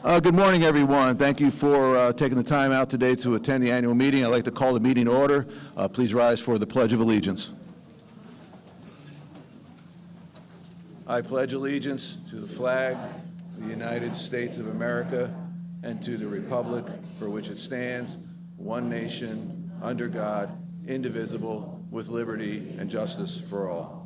Good morning, everyone. Thank you for taking the time out today to attend the annual meeting. I'd like to call the meeting to order. Please rise for the Pledge of Allegiance. I pledge allegiance to the flag of the United States of America and to the republic for which it stands, one nation, under God, indivisible, with liberty and justice for all.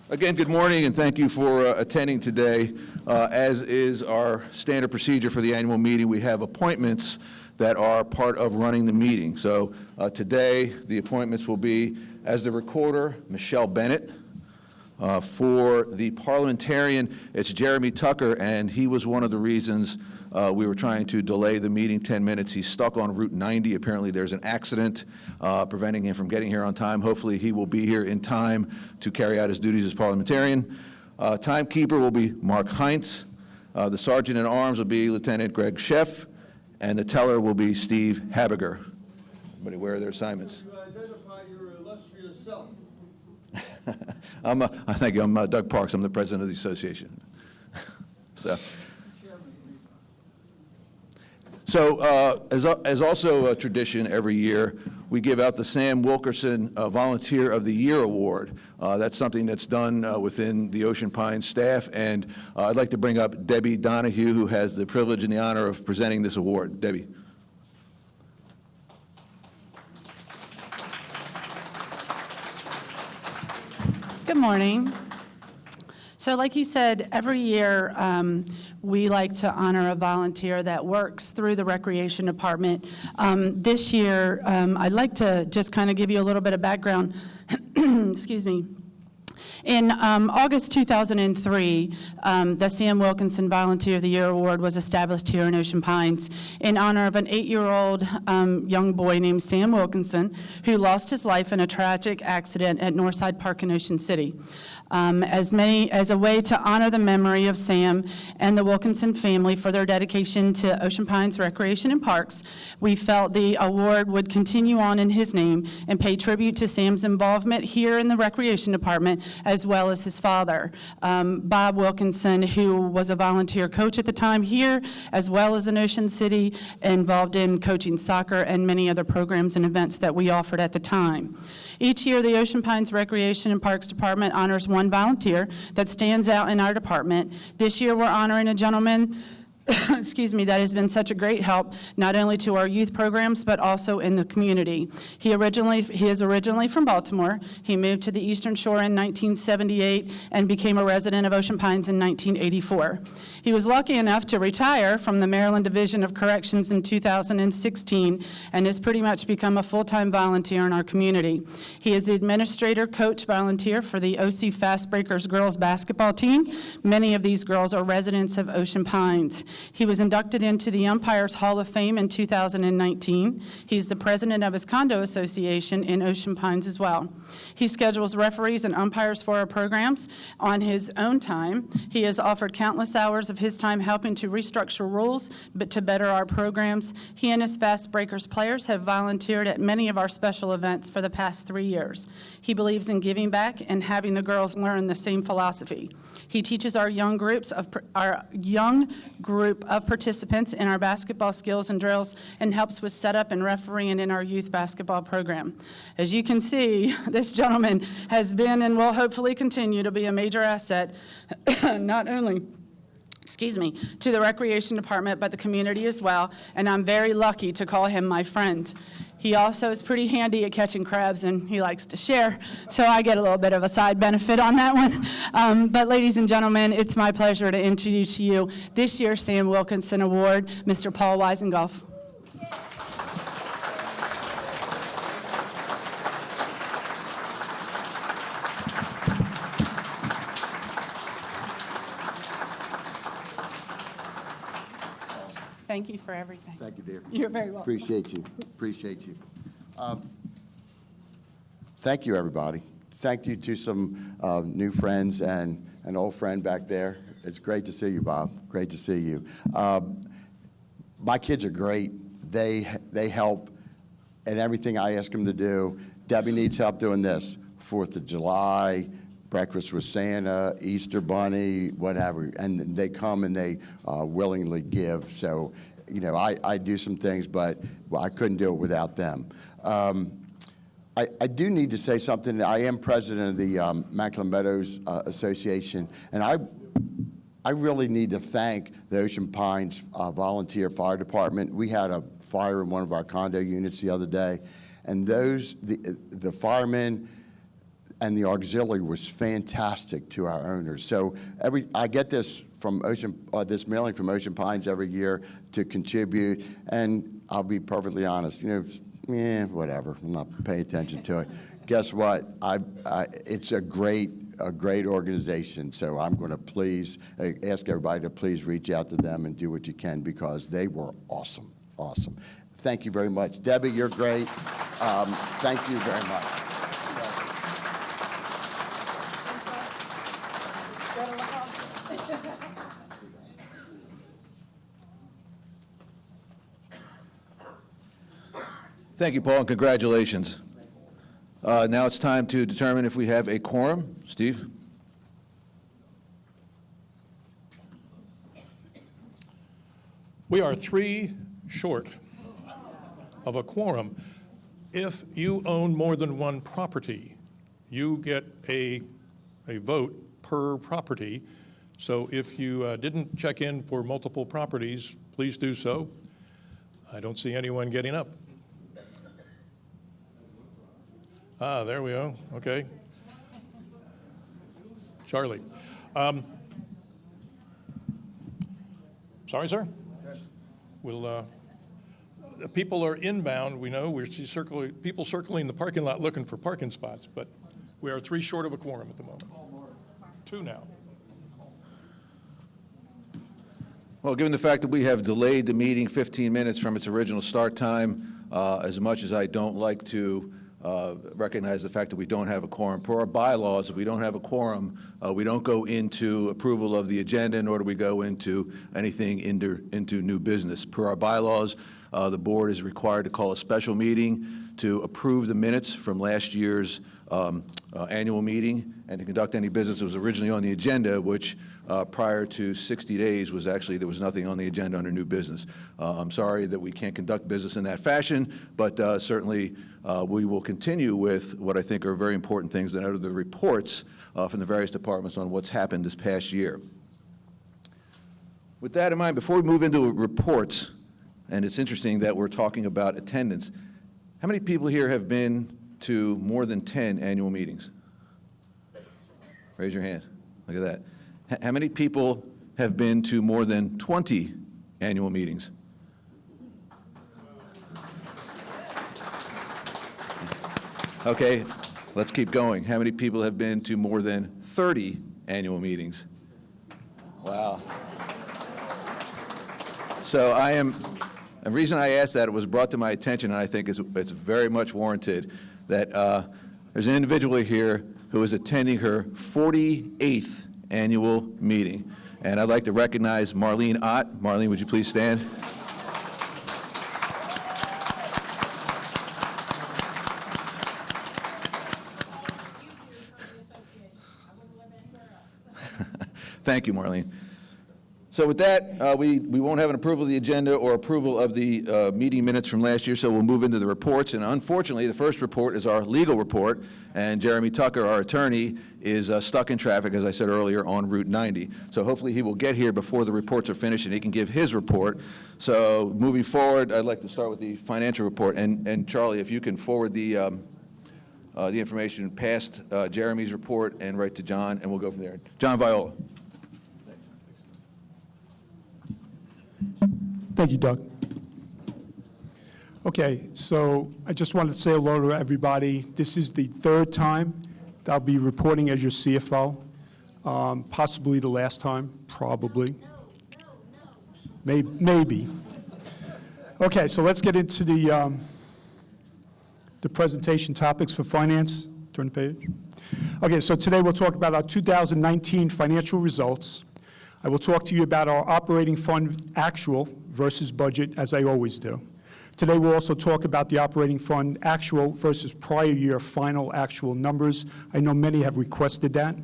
Again, good morning, and thank you for attending today. As is our standard procedure for the annual meeting, we have appointments that are part of running the meeting. So today, the appointments will be, as the recorder, Michelle Bennett. For the parliamentarian, it's Jeremy Tucker, and he was one of the reasons we were trying to delay the meeting 10 minutes. He's stuck on Route 90. Apparently there's an accident preventing him from getting here on time. Hopefully he will be here in time to carry out his duties as parliamentarian. Timekeeper will be Mark Heinz. The sergeant at arms will be Lieutenant Greg Sheff, and the teller will be Steve Habiger. Everybody, where are their assignments? To identify your illustrious self. Thank you. I'm Doug Parks. I'm the president of the association. So as also a tradition every year, we give out the Sam Wilkerson Volunteer of the Year Award. That's something that's done within the Ocean Pines staff, and I'd like to bring up Debbie Donahue, who has the privilege and the honor of presenting this award. Debbie. Good morning. So like you said, every year we like to honor a volunteer that works through the Recreation Department. This year, I'd like to just kind of give you a little bit of background. Excuse me. In August 2003, the Sam Wilkinson Volunteer of the Year Award was established here in Ocean Pines in honor of an 8-year-old young boy named Sam Wilkinson who lost his life in a tragic accident at Northside Park in Ocean City. As a way to honor the memory of Sam and the Wilkinson family for their dedication to Ocean Pines Recreation and Parks, we felt the award would continue on in his name and pay tribute to Sam's involvement here in the Recreation Department, as well as his father, Bob Wilkinson, who was a volunteer coach at the time here, as well as in Ocean City, involved in coaching soccer and many other programs and events that we offered at the time. Each year, the Ocean Pines Recreation and Parks Department honors one volunteer that stands out in our department. This year, we're honoring a gentleman excuse me, that has been such a great help, not only to our youth programs, but also in the community. He is originally from Baltimore. He moved to the Eastern Shore in 1978 and became a resident of Ocean Pines in 1984. He was lucky enough to retire from the Maryland Division of Corrections in 2016 and has pretty much become a full-time volunteer in our community. He is the administrator, coach, volunteer for the OC Fast Breakers girls basketball team. Many of these girls are residents of Ocean Pines. He was inducted into the Umpires Hall of Fame in 2019. He's the president of his condo association in Ocean Pines as well. He schedules referees and umpires for our programs on his own time. He has offered countless hours of his time helping to restructure rules but to better our programs. He and his Fast Breakers players have volunteered at many of our special events for the past 3 years. He believes in giving back and having the girls learn the same philosophy. He teaches our young group of participants in our basketball skills and drills and helps with setup and refereeing in our youth basketball program. As you can see, this gentleman has been and will hopefully continue to be a major asset, not only to the Recreation Department, but the community as well, and I'm very lucky to call him my friend. He also is pretty handy at catching crabs, and he likes to share, so I get a little bit of a side benefit on that one. But ladies and gentlemen, it's my pleasure to introduce to you this year's Sam Wilkinson Award, Mr. Paul Weisengolf. Thank you for everything. Thank you, dear. You're very welcome. Appreciate you. Appreciate you. Thank you, everybody. Thank you to some new friends and an old friend back there. It's great to see you, Bob. Great to see you. My kids are great. They help in everything I ask them to do. Debbie needs help doing this. 4th of July, breakfast with Santa, Easter Bunny, whatever, and they come and they willingly give. So, you know, I do some things, but I couldn't do it without them. I do need to say something. I am president of the Immaculate Meadows Association, and I really need to thank the Ocean Pines Volunteer Fire Department. We had a fire in one of our condo units the other day, and the firemen and the auxiliary was fantastic to our owners. So I get this from this mailing from Ocean Pines every year to contribute, and I'll be perfectly honest, you know, whatever, I'm not paying attention to it. Guess what? It's a great organization, so I'm going to please ask everybody to please reach out to them and do what you can, because they were awesome, awesome. Thank you very much. Debbie, you're great. Thank you very much. Thank you, Paul, and congratulations. Now it's time to determine if we have a quorum. Steve? We are 3 short of a quorum. If you own more than one property, you get a vote per property. So if you didn't check in for multiple properties, please do so. I don't see anyone getting up. Ah, there we go. Okay. Charlie. Sorry, sir? We'll, people are inbound, we know. We're people circling the parking lot looking for parking spots, but we are 3 short of a quorum at the moment. 2 now. Well, given the fact that we have delayed the meeting 15 minutes from its original start time, as much as I don't like to recognize the fact that we don't have a quorum, per our bylaws, if we don't have a quorum, we don't go into approval of the agenda, nor do we go into anything into new business. Per our bylaws, the board is required to call a special meeting to approve the minutes from last year's annual meeting and to conduct any business that was originally on the agenda, which prior to 60 days was actually, there was nothing on the agenda under new business. I'm sorry that we can't conduct business in that fashion, but certainly we will continue with what I think are very important things that are the reports from the various departments on what's happened this past year. With that in mind, before we move into reports, and it's interesting that we're talking about attendance, how many people here have been to more than 10 annual meetings? Raise your hand. Look at that. How many people have been to more than 20 annual meetings? Okay, let's keep going. How many people have been to more than 30 annual meetings? Wow. So the reason I asked that, it was brought to my attention, and I think it's very much warranted, that there's an individual here who is attending her 48th annual meeting. And I'd like to recognize Marlene Ott. Marlene, would you please stand? Thank you, Marlene. So with that, we won't have an approval of the agenda or approval of the meeting minutes from last year, so we'll move into the reports. And unfortunately, the first report is our legal report, and Jeremy Tucker, our attorney, is stuck in traffic, as I said earlier, on Route 90. So hopefully he will get here before the reports are finished and he can give his report. So moving forward, I'd like to start with the financial report. And Charlie, if you can forward the information past Jeremy's report and right to John, and we'll go from there. John Viola. Thank you, Doug. Okay, so I just wanted to say hello to everybody. This is the 3rd time that I'll be reporting as your CFO, possibly the last time, probably. Maybe. Okay, so let's get into the presentation topics for finance. Turn the page. Okay, so today we'll talk about our 2019 financial results. I will talk to you about our operating fund actual versus budget, as I always do. Today, we'll also talk about the operating fund actual versus prior year final actual numbers. I know many have requested that.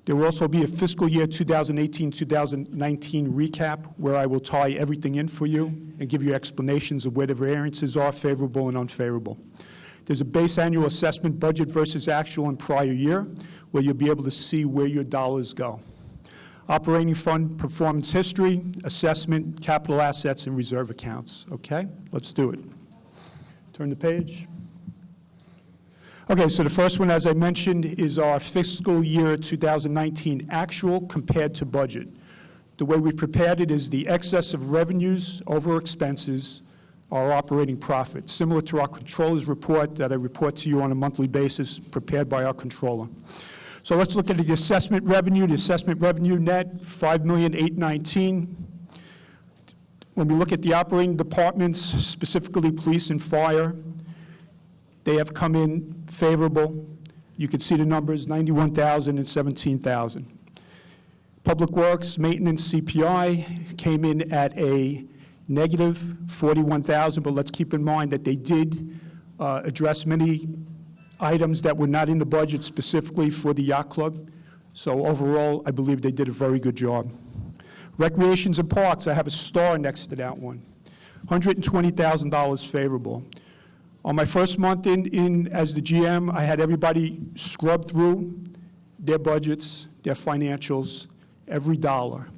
There will also be a fiscal year 2018-2019 recap where I will tie everything in for you and give you explanations of where the variances are favorable and unfavorable. There's a base annual assessment budget versus actual in prior year where you'll be able to see where your dollars go. Operating fund performance history, assessment, capital assets, and reserve accounts. Okay, let's do it. Turn the page. Okay, so the first one, as I mentioned, is our fiscal year 2019 actual compared to budget. The way we prepared it is the excess of revenues over expenses, our operating profit, similar to our controller's report that I report to you on a monthly basis, prepared by our controller. So let's look at the assessment revenue. The assessment revenue net, $5,819,000. When we look at the operating departments, specifically police and fire, they have come in favorable. You can see the numbers, $91,000 and $17,000. Public Works, maintenance, CPI came in at a negative $41,000, but let's keep in mind that they did address many items that were not in the budget specifically for the yacht club. So overall, I believe they did a very good job. Recreations and parks, I have a star next to that one. $120,000 favorable. On my first month in as the GM, I had everybody scrub through their budgets, their financials, every dollar.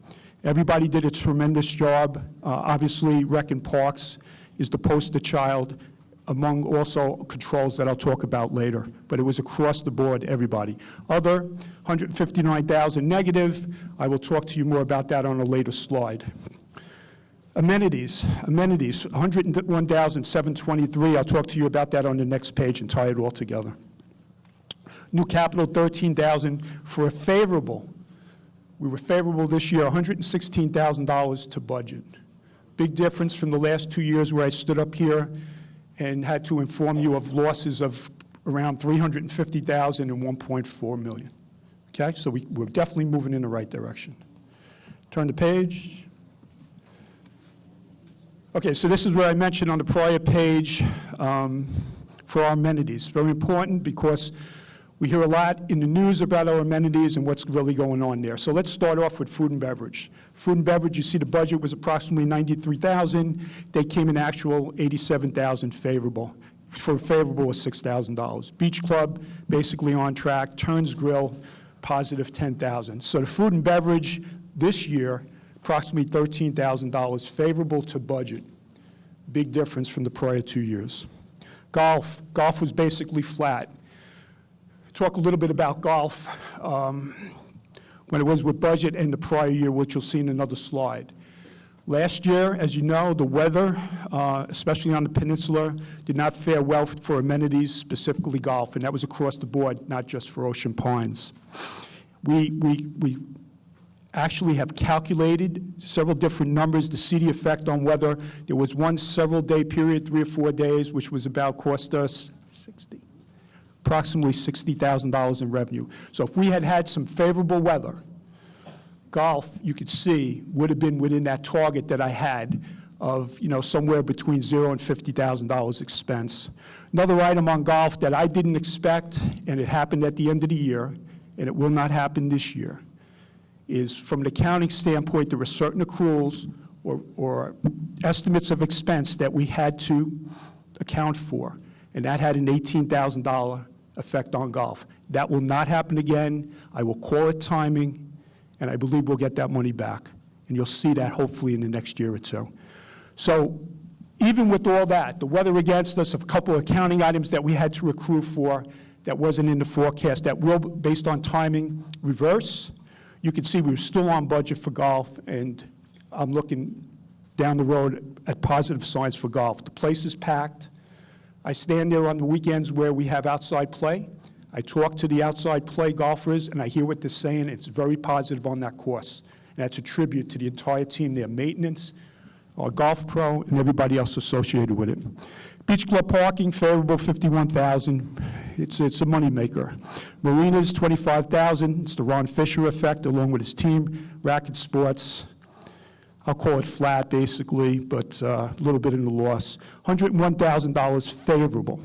Everybody did a tremendous job. Obviously, Rec and Parks is the poster child among also controls that I'll talk about later. But it was across the board, everybody. Other, $159,000 negative. I will talk to you more about that on a later slide. Amenities, $101,723. I'll talk to you about that on the next page and tie it all together. New capital, $13,000 for a favorable. We were favorable this year, $116,000 to budget. Big difference from the last 2 years where I stood up here and had to inform you of losses of around $350,000 and $1.4 million. Okay, so we're definitely moving in the right direction. Turn the page. Okay, so this is what I mentioned on the prior page for our amenities. Very important because we hear a lot in the news about our amenities and what's really going on there. So let's start off with food and beverage. Food and beverage, you see the budget was approximately $93,000. They came in actual $87,000 favorable. For favorable was $6,000. Beach Club, basically on track. Turns Grill, positive $10,000. So the food and beverage this year, approximately $13,000 favorable to budget. Big difference from the prior 2 years. Golf was basically flat. Talk a little bit about golf when it was with budget and the prior year, which you'll see in another slide. Last year, as you know, the weather, especially on the peninsula, did not fare well for amenities, specifically golf, and that was across the board, not just for Ocean Pines. We actually have calculated several different numbers to see the effect on weather. There was one several-day period, 3 or 4 days, which was cost us approximately $60,000 in revenue. So if we had had some favorable weather, golf, you could see, would have been within that target that I had of, somewhere between $0 and $50,000 expense. Another item on golf that I didn't expect, and it happened at the end of the year, and it will not happen this year, is from an accounting standpoint, there were certain accruals or estimates of expense that we had to account for, and that had an $18,000 effect on golf. That will not happen again. I will call it timing, and I believe we'll get that money back. And you'll see that hopefully in the next year or two. So even with all that, the weather against us, a couple of accounting items that we had to accrue for that wasn't in the forecast, that will, based on timing, reverse. You can see we were still on budget for golf, and I'm looking down the road at positive signs for golf. The place is packed. I stand there on the weekends where we have outside play. I talk to the outside play golfers, and I hear what they're saying. It's very positive on that course. And that's a tribute to the entire team, their maintenance, our golf pro, and everybody else associated with it. Beach Club parking, favorable, $51,000. It's a moneymaker. Marinas, $25,000. It's the Ron Fisher effect, along with his team. Racket sports, I'll call it flat, basically, but a little bit in the loss. $101,000 favorable.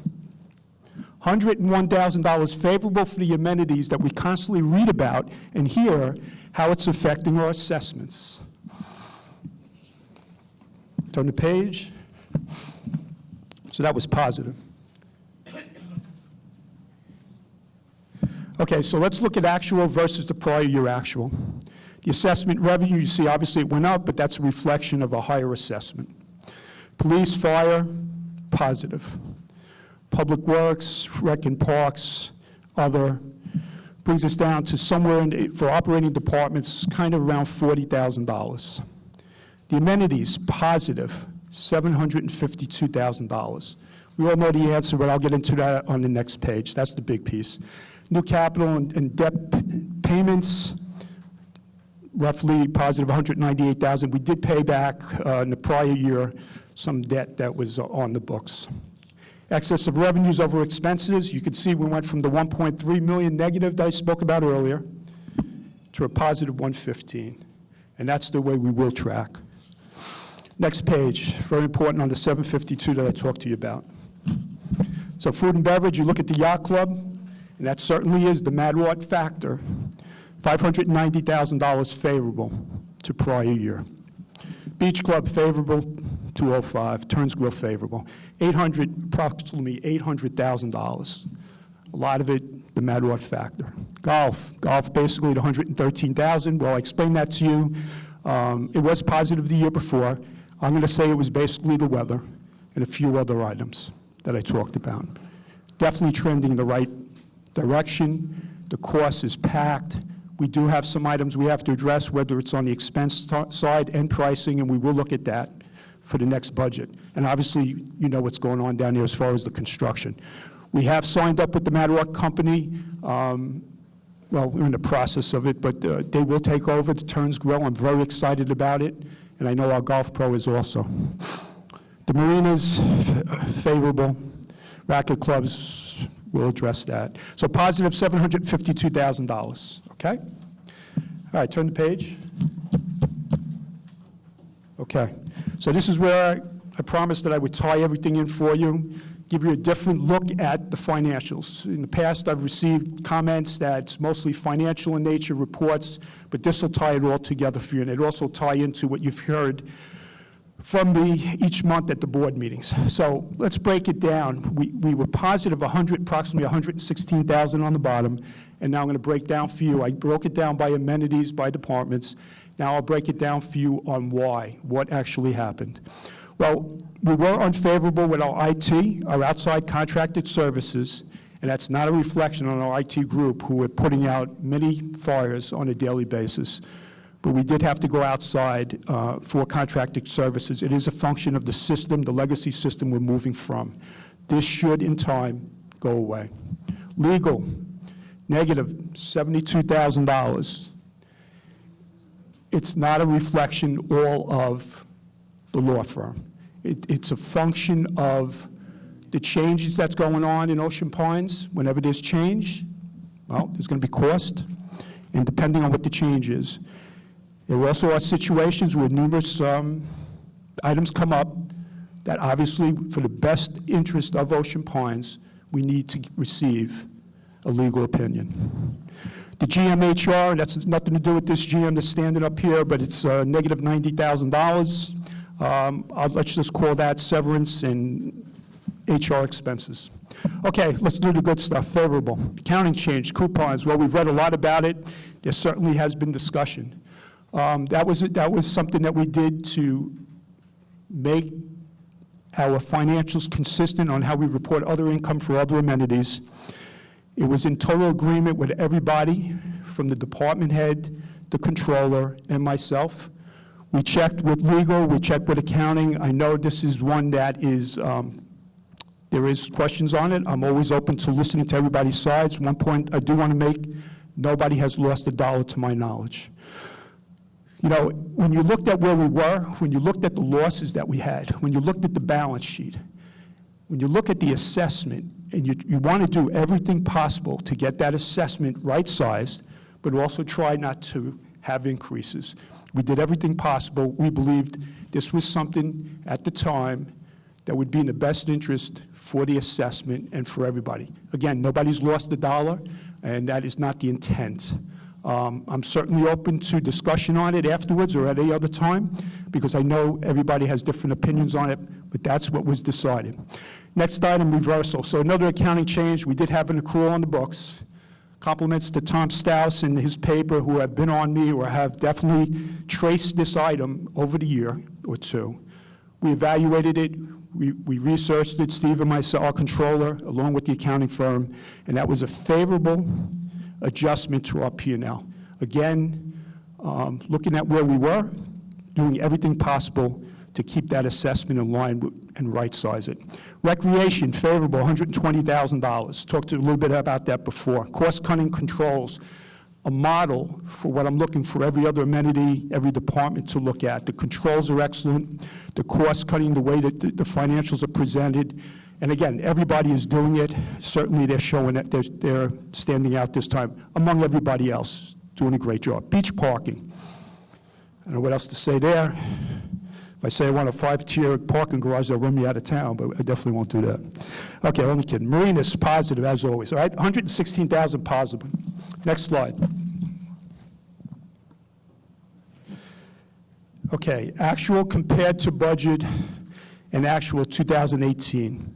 $101,000 favorable for the amenities that we constantly read about and hear how it's affecting our assessments. Turn the page. So that was positive. Okay, so let's look at actual versus the prior year actual. The assessment revenue, you see obviously it went up, but that's a reflection of a higher assessment. Police, fire, positive. Public Works, Rec and Parks, other, brings us down to somewhere for operating departments, kind of around $40,000. The amenities, positive, $752,000. We all know the answer, but I'll get into that on the next page. That's the big piece. New capital and debt payments, roughly positive $198,000. We did pay back in the prior year some debt that was on the books. Excess of revenues over expenses, you can see we went from the 1.3 million negative that I spoke about earlier to a positive 115, and that's the way we will track. Next page, very important on the 752 that I talked to you about. So food and beverage, you look at the yacht club, and that certainly is the Madwart factor, $590,000 favorable to prior year. Beach club favorable, 205, Turns Grill favorable, approximately $800,000. A lot of it, the Madwart factor. Golf basically at $113,000. Well, I explained that to you. It was positive the year before. I'm going to say it was basically the weather and a few other items that I talked about. Definitely trending in the right direction. The course is packed. We do have some items we have to address, whether it's on the expense side and pricing, and we will look at that for the next budget. And obviously, you know what's going on down there as far as the construction. We have signed up with the Madwart company. Well, we're in the process of it, but they will take over the Turns Grill. I'm very excited about it, and I know our golf pro is also. The marinas, favorable. Racket clubs, we'll address that. So positive $752,000, okay? All right, turn the page. Okay, so this is where I promised that I would tie everything in for you, give you a different look at the financials. In the past, I've received comments that's mostly financial in nature, reports, but this will tie it all together for you, and it also tie into what you've heard from me each month at the board meetings. So let's break it down. We were positive approximately 116,000 on the bottom, and now I'm going to break down for you. I broke it down by amenities, by departments. Now I'll break it down for you on why, what actually happened. Well, we were unfavorable with our IT, our outside contracted services, and that's not a reflection on our IT group, who are putting out many fires on a daily basis. But we did have to go outside for contracted services. It is a function of the system, the legacy system we're moving from. This should, in time, go away. Legal, negative $72,000. It's not a reflection all of the law firm. It's a function of the changes that's going on in Ocean Pines. Whenever there's change, well, there's going to be cost, and depending on what the change is. There also are situations where numerous items come up that obviously, for the best interest of Ocean Pines, we need to receive a legal opinion. The GMHR, that's nothing to do with this GM that's standing up here, but it's negative $90,000. Let's just call that severance and HR expenses. Okay, let's do the good stuff, favorable. Accounting change, coupons, well, we've read a lot about it. There certainly has been discussion. That was something that we did to make our financials consistent on how we report other income for other amenities. It was in total agreement with everybody, from the department head, the controller, and myself. We checked with legal, we checked with accounting. I know this is one that is, there is questions on it. I'm always open to listening to everybody's sides. One point I do want to make, nobody has lost a dollar to my knowledge. You know, when you looked at where we were, when you looked at the losses that we had, when you looked at the balance sheet, when you look at the assessment, and you want to do everything possible to get that assessment right-sized, but also try not to have increases. We did everything possible. We believed this was something at the time that would be in the best interest for the assessment and for everybody. Again, nobody's lost a dollar, and that is not the intent. I'm certainly open to discussion on it afterwards or at any other time, because I know everybody has different opinions on it, but that's what was decided. Next item, reversal. So another accounting change. We did have an accrual on the books. Compliments to Tom Staus and his paper, who have been on me or have definitely traced this item over the year or two. We evaluated it. We researched it, Steve and myself, our controller, along with the accounting firm, and that was a favorable adjustment to our P&L. Again, looking at where we were, doing everything possible to keep that assessment in line and right-size it. Recreation, favorable, $120,000. Talked a little bit about that before. Cost-cutting controls, a model for what I'm looking for every other amenity, every department to look at. The controls are excellent. The cost-cutting, the way that the financials are presented. And again, everybody is doing it. Certainly they're showing that they're standing out this time, among everybody else, doing a great job. Beach parking. I don't know what else to say there. If I say I want a 5-tier parking garage, they'll run me out of town, but I definitely won't do that. Okay, only kidding. Marinas, positive as always, all right? 116,000 positive. Next slide. Okay, actual compared to budget and actual 2018.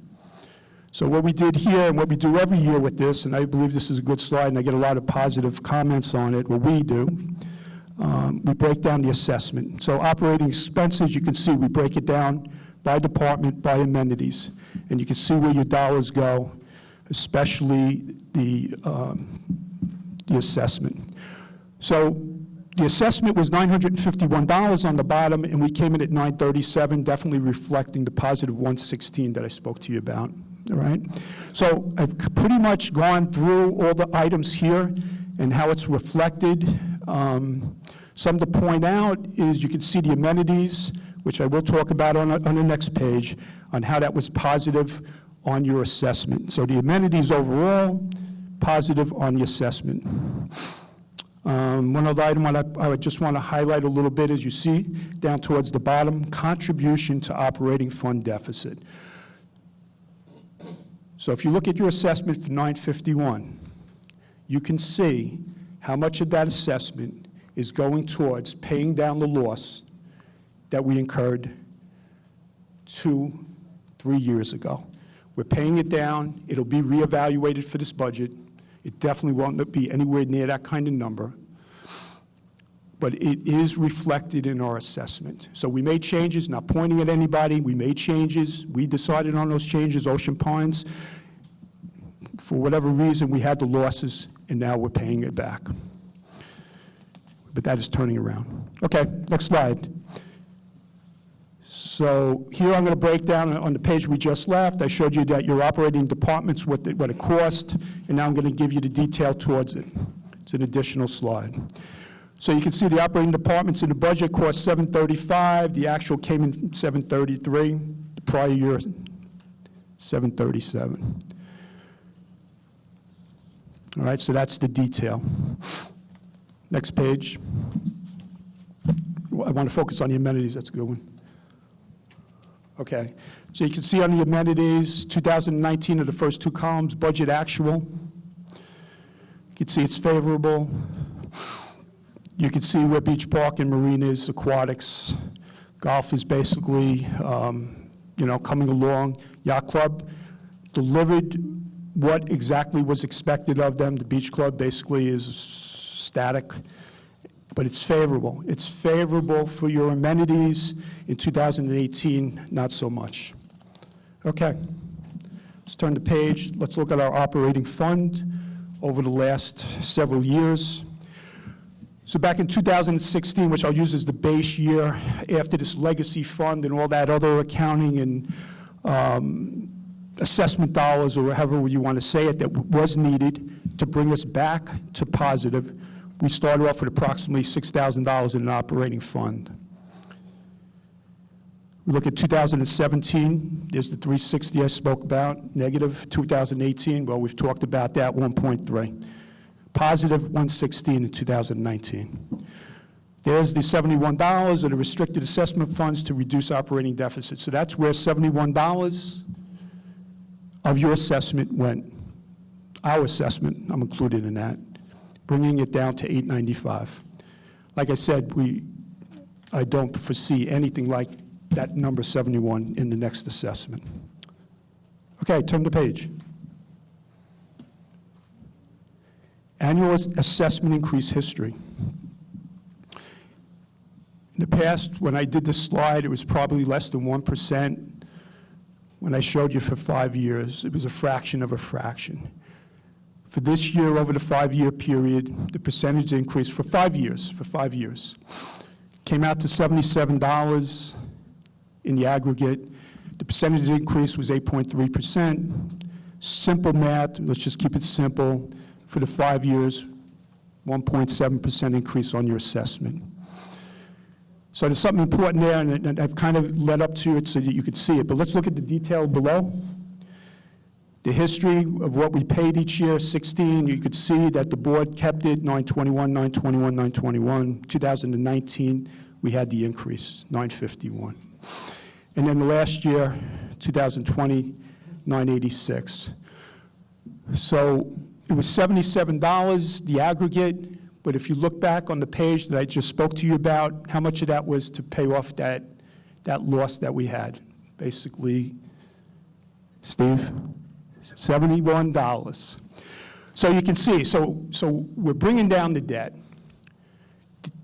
So what we did here and what we do every year with this, and I believe this is a good slide and I get a lot of positive comments on it, what we do, we break down the assessment. So operating expenses, you can see we break it down by department, by amenities, and you can see where your dollars go, especially the assessment. So the assessment was $951 on the bottom, and we came in at $937, definitely reflecting the positive 116 that I spoke to you about, all right? So I've pretty much gone through all the items here and how it's reflected. Something to point out is you can see the amenities, which I will talk about on the next page, on how that was positive on your assessment. So the amenities overall, positive on the assessment. One other item I would just want to highlight a little bit, as you see down towards the bottom, contribution to operating fund deficit. So if you look at your assessment for 951, you can see how much of that assessment is going towards paying down the loss that we incurred 2-3 years ago. We're paying it down. It'll be reevaluated for this budget. It definitely won't be anywhere near that kind of number, but it is reflected in our assessment. So we made changes, not pointing at anybody. We made changes. We decided on those changes, Ocean Pines. For whatever reason, we had the losses, and now we're paying it back. But that is turning around. Okay, next slide. So here I'm going to break down on the page we just left. I showed you that your operating departments, what it cost, and now I'm going to give you the detail towards it. It's an additional slide. So you can see the operating departments in the budget cost $735. The actual came in $733. The prior year, $737. All right, so that's the detail. Next page. I want to focus on the amenities. That's a good one. Okay, so you can see on the amenities, 2019 are the first two columns, budget actual. You can see it's favorable. You can see where beach park and marinas, aquatics, golf is basically, coming along. Yacht club delivered what exactly was expected of them. The beach club basically is static, but it's favorable. It's favorable for your amenities. In 2018, not so much. Okay, let's turn the page. Let's look at our operating fund over the last several years. So back in 2016, which I'll use as the base year, after this legacy fund and all that other accounting and assessment dollars, or however you want to say it, that was needed to bring us back to positive, we started off with approximately $6,000 in an operating fund. We look at 2017, there's the 360 I spoke about, negative 2018, well, we've talked about that, 1.3. Positive 116 in 2019. There's the $71 of the restricted assessment funds to reduce operating deficits. So that's where $71 of your assessment went. Our assessment, I'm included in that, bringing it down to $895. Like I said, I don't foresee anything like that number 71 in the next assessment. Okay, turn the page. Annual assessment increase history. In the past, when I did this slide, it was probably less than 1%. When I showed you for 5 years, it was a fraction of a fraction. For this year, over the 5-year period, the percentage increase for 5 years, came out to $77 in the aggregate. The percentage increase was 8.3%. Simple math, let's just keep it simple. For the 5 years, 1.7% increase on your assessment. So there's something important there, and I've kind of led up to it so that you could see it. But let's look at the detail below. The history of what we paid each year, 16, you could see that the board kept it, 921, 921, 921. 2019, we had the increase, 951. And then the last year, 2020, 986. So it was $77, the aggregate, but if you look back on the page that I just spoke to you about, how much of that was to pay off that loss that we had? Basically, Steve, $71. So you can see, so we're bringing down the debt.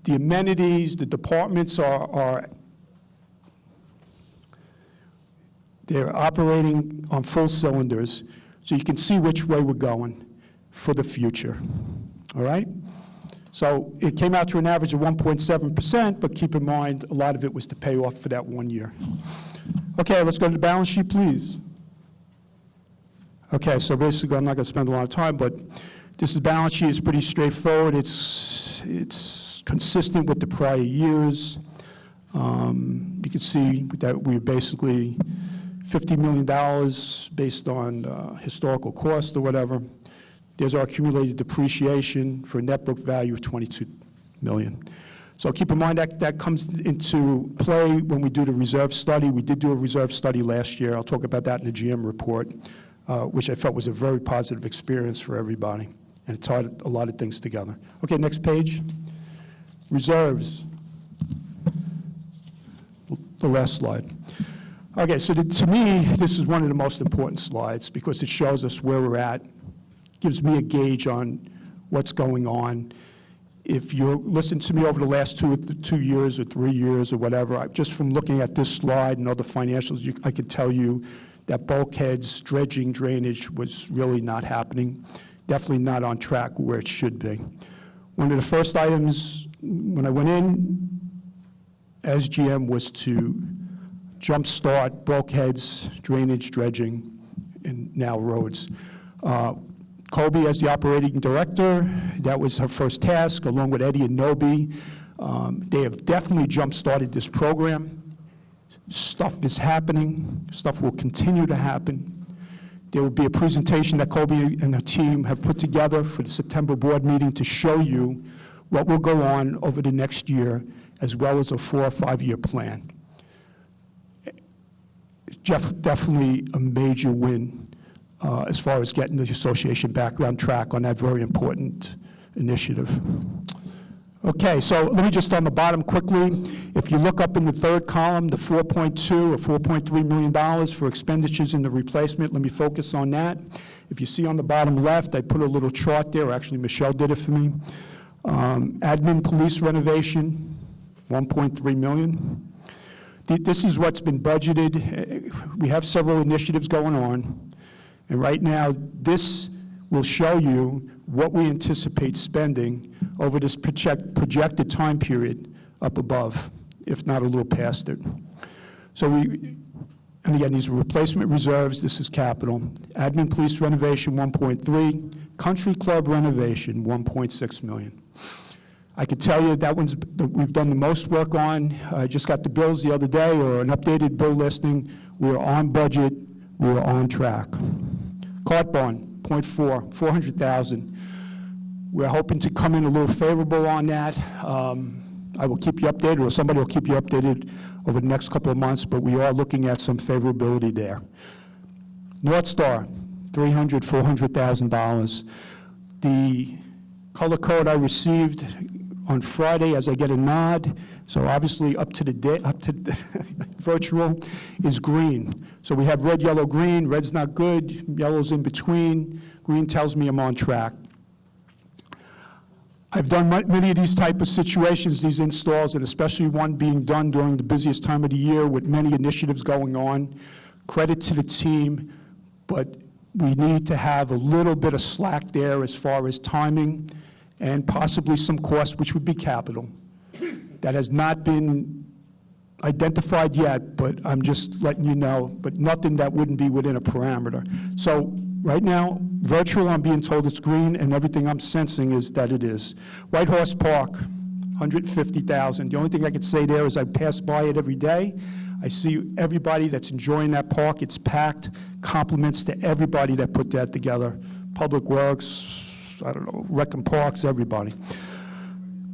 The amenities, the departments they're operating on full cylinders, so you can see which way we're going for the future, all right? So it came out to an average of 1.7%, but keep in mind, a lot of it was to pay off for that 1 year. Okay, let's go to the balance sheet, please. Okay, so basically, I'm not going to spend a lot of time, but this is balance sheet. It's pretty straightforward. It's consistent with the prior years. You can see that we're basically $50 million based on historical cost or whatever. There's our accumulated depreciation for a net book value of $22 million. So keep in mind that comes into play when we do the reserve study. We did do a reserve study last year. I'll talk about that in the GM report, which I felt was a very positive experience for everybody, and it tied a lot of things together. Okay, next page. Reserves. The last slide. Okay, so to me, this is one of the most important slides because it shows us where we're at, gives me a gauge on what's going on. If you listen to me over the last 2 years or 3 years or whatever, just from looking at this slide and other financials, I could tell you that bulkheads, dredging, drainage was really not happening, definitely not on track where it should be. One of the first items when I went in as GM was to jumpstart bulkheads, drainage, dredging, and now roads. Colby, as the operating director, that was her first task, along with Eddie and Nobi. They have definitely jump-started this program. Stuff is happening. Stuff will continue to happen. There will be a presentation that Colby and her team have put together for the September board meeting to show you what will go on over the next year, as well as a 4 or 5 year plan. Definitely a major win as far as getting the association back on track on that very important initiative. Okay, so let me just on the bottom quickly. If you look up in the third column, the $4.2 or $4.3 million for expenditures in the replacement, let me focus on that. If you see on the bottom left, I put a little chart there. Actually, Michelle did it for me. Admin police renovation, $1.3 million. This is what's been budgeted. We have several initiatives going on. And right now, this will show you what we anticipate spending over this projected time period up above, if not a little past it. So and again, these are replacement reserves. This is capital. Admin police renovation, 1.3. Country club renovation, 1.6 million. I could tell you that we've done the most work on. I just got the bills the other day, or an updated bill listing. We are on budget. We are on track. Cart bond, 0.4, 400,000. We're hoping to come in a little favorable on that. I will keep you updated, or somebody will keep you updated over the next couple of months, but we are looking at some favorability there. North Star, $300,000, $400,000. The color code I received on Friday as I get a nod, so obviously up to virtual, is green. So we have red, yellow, green. Red's not good, yellow's in between. Green tells me I'm on track. I've done many of these type of situations, these installs, and especially one being done during the busiest time of the year with many initiatives going on. Credit to the team, but we need to have a little bit of slack there as far as timing and possibly some cost, which would be capital. That has not been identified yet, but I'm just letting you know, but nothing that wouldn't be within a parameter. So right now, virtual, I'm being told it's green, and everything I'm sensing is that it is. White Horse Park, $150,000. The only thing I can say there is I pass by it every day. I see everybody that's enjoying that park. It's packed. Compliments to everybody that put that together. Public Works, I don't know, Rec and Parks, everybody.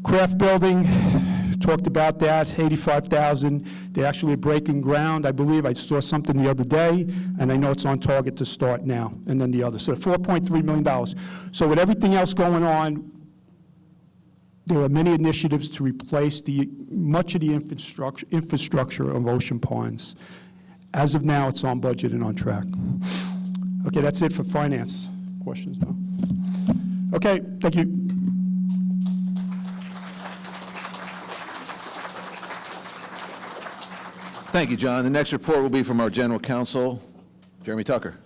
Craft Building, talked about that, $85,000. They're actually breaking ground, I believe. I saw something the other day, and I know it's on target to start now, and then the other. So $4.3 million. So with everything else going on, there are many initiatives to replace much of the infrastructure of Ocean Ponds. As of now, it's on budget and on track. Okay, that's it for finance. Questions now? Okay, thank you. Thank you, John. The next report will be from our General Counsel, Jeremy Tucker.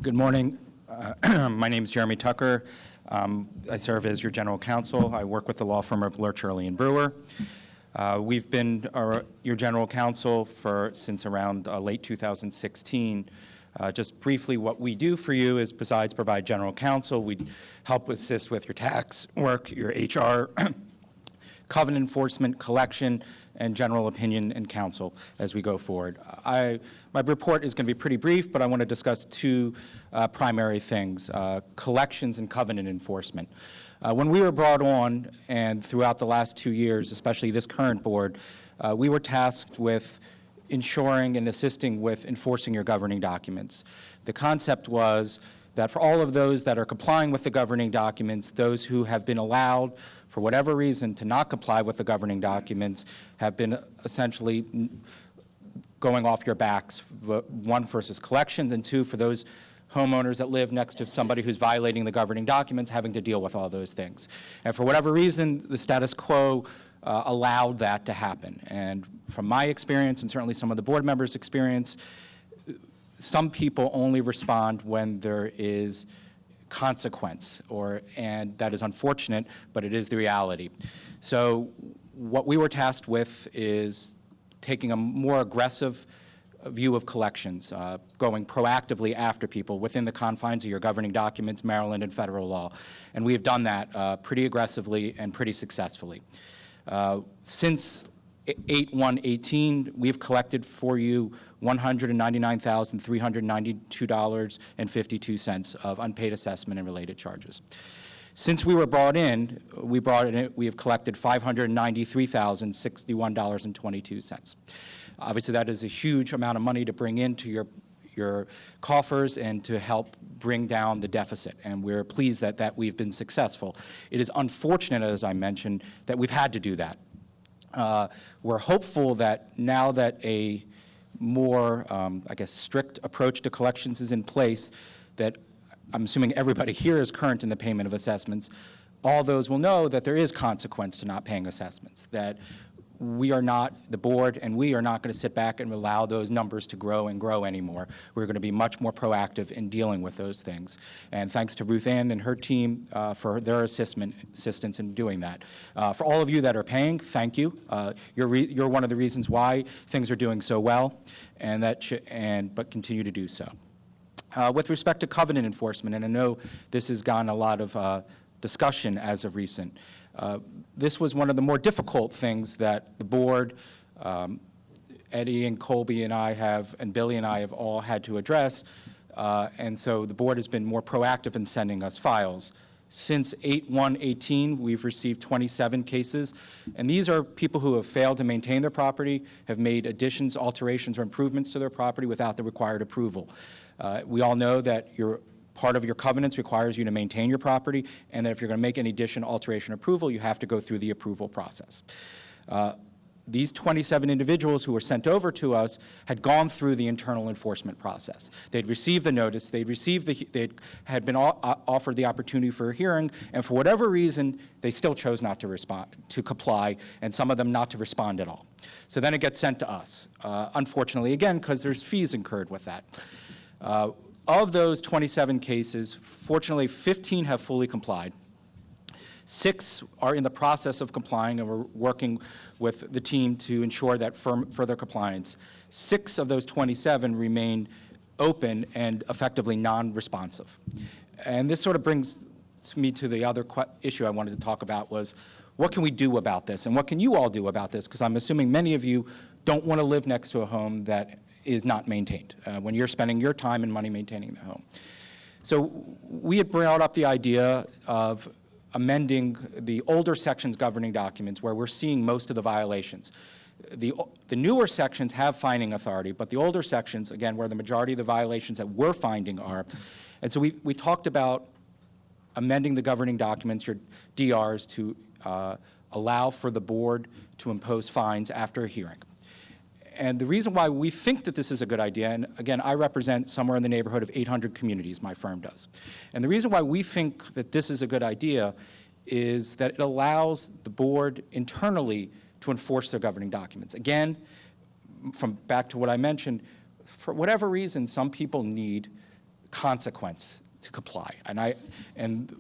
Good morning. My name is Jeremy Tucker. I serve as your General Counsel. I work with the law firm of Lurch, Early and Brewer. We've been your General Counsel since around late 2016. Just briefly, what we do for you is, besides provide general counsel, we help assist with your tax work, your HR, covenant enforcement, collection, and general opinion and counsel as we go forward. My report is going to be pretty brief, but I want to discuss two primary things, collections and covenant enforcement. When we were brought on, and throughout the last 2 years, especially this current board, we were tasked with ensuring and assisting with enforcing your governing documents. The concept was that for all of those that are complying with the governing documents, those who have been allowed, for whatever reason, to not comply with the governing documents have been essentially going off your backs, one, versus collections, and two, for those homeowners that live next to somebody who's violating the governing documents, having to deal with all those things. And for whatever reason, the status quo allowed that to happen. And from my experience, and certainly some of the board members' experience, some people only respond when there is consequence, and that is unfortunate, but it is the reality. So what we were tasked with is taking a more aggressive view of collections, going proactively after people within the confines of your governing documents, Maryland and federal law. And we have done that pretty aggressively and pretty successfully. Since 8/1/18, we've collected for you $199,392.52 of unpaid assessment and related charges. Since we were brought in, we have collected $593,061.22. Obviously, that is a huge amount of money to bring into your coffers and to help bring down the deficit, and we're pleased that we've been successful. It is unfortunate, as I mentioned, that we've had to do that. We're hopeful that now that a more, strict approach to collections is in place, that I'm assuming everybody here is current in the payment of assessments, all those will know that there is consequence to not paying assessments, that we are not, the board and we are not going to sit back and allow those numbers to grow and grow anymore. We're going to be much more proactive in dealing with those things. And thanks to Ruth Ann and her team for their assistance in doing that. For all of you that are paying, thank you. You're one of the reasons why things are doing so well, but continue to do so. With respect to covenant enforcement, and I know this has gotten a lot of discussion as of recent, this was one of the more difficult things that the board, Eddie and Colby and I have, and Billy and I have all had to address And so the board has been more proactive in sending us files. Since 8/1/18, we've received 27 cases, and these are people who have failed to maintain their property, have made additions, alterations, or improvements to their property without the required approval. We all know that part of your covenants requires you to maintain your property, and that if you're going to make any addition, alteration, or approval, you have to go through the approval process. These 27 individuals who were sent over to us had gone through the internal enforcement process. They'd received the notice, they had been offered the opportunity for a hearing, and for whatever reason, they still chose not to respond, to comply, and some of them not to respond at all. So then it gets sent to us, unfortunately, again, because there's fees incurred with that. Of those 27 cases, fortunately, 15 have fully complied. 6 are in the process of complying, and we're working with the team to ensure that further compliance. 6 of those 27 remain open and effectively non-responsive. And this sort of brings me to the other issue I wanted to talk about was, what can we do about this? And what can you all do about this? Because I'm assuming many of you don't want to live next to a home that is not maintained when you're spending your time and money maintaining the home. So we had brought up the idea of amending the older sections governing documents where we're seeing most of the violations. The newer sections have finding authority, but the older sections, again, where the majority of the violations that we're finding are. And so we talked about amending the governing documents, your DRs, to allow for the board to impose fines after a hearing. And the reason why we think that this is a good idea, and again, I represent somewhere in the neighborhood of 800 communities, my firm does. And the reason why we think that this is a good idea is that it allows the board internally to enforce their governing documents. Again, back to what I mentioned, for whatever reason, some people need consequence to comply. And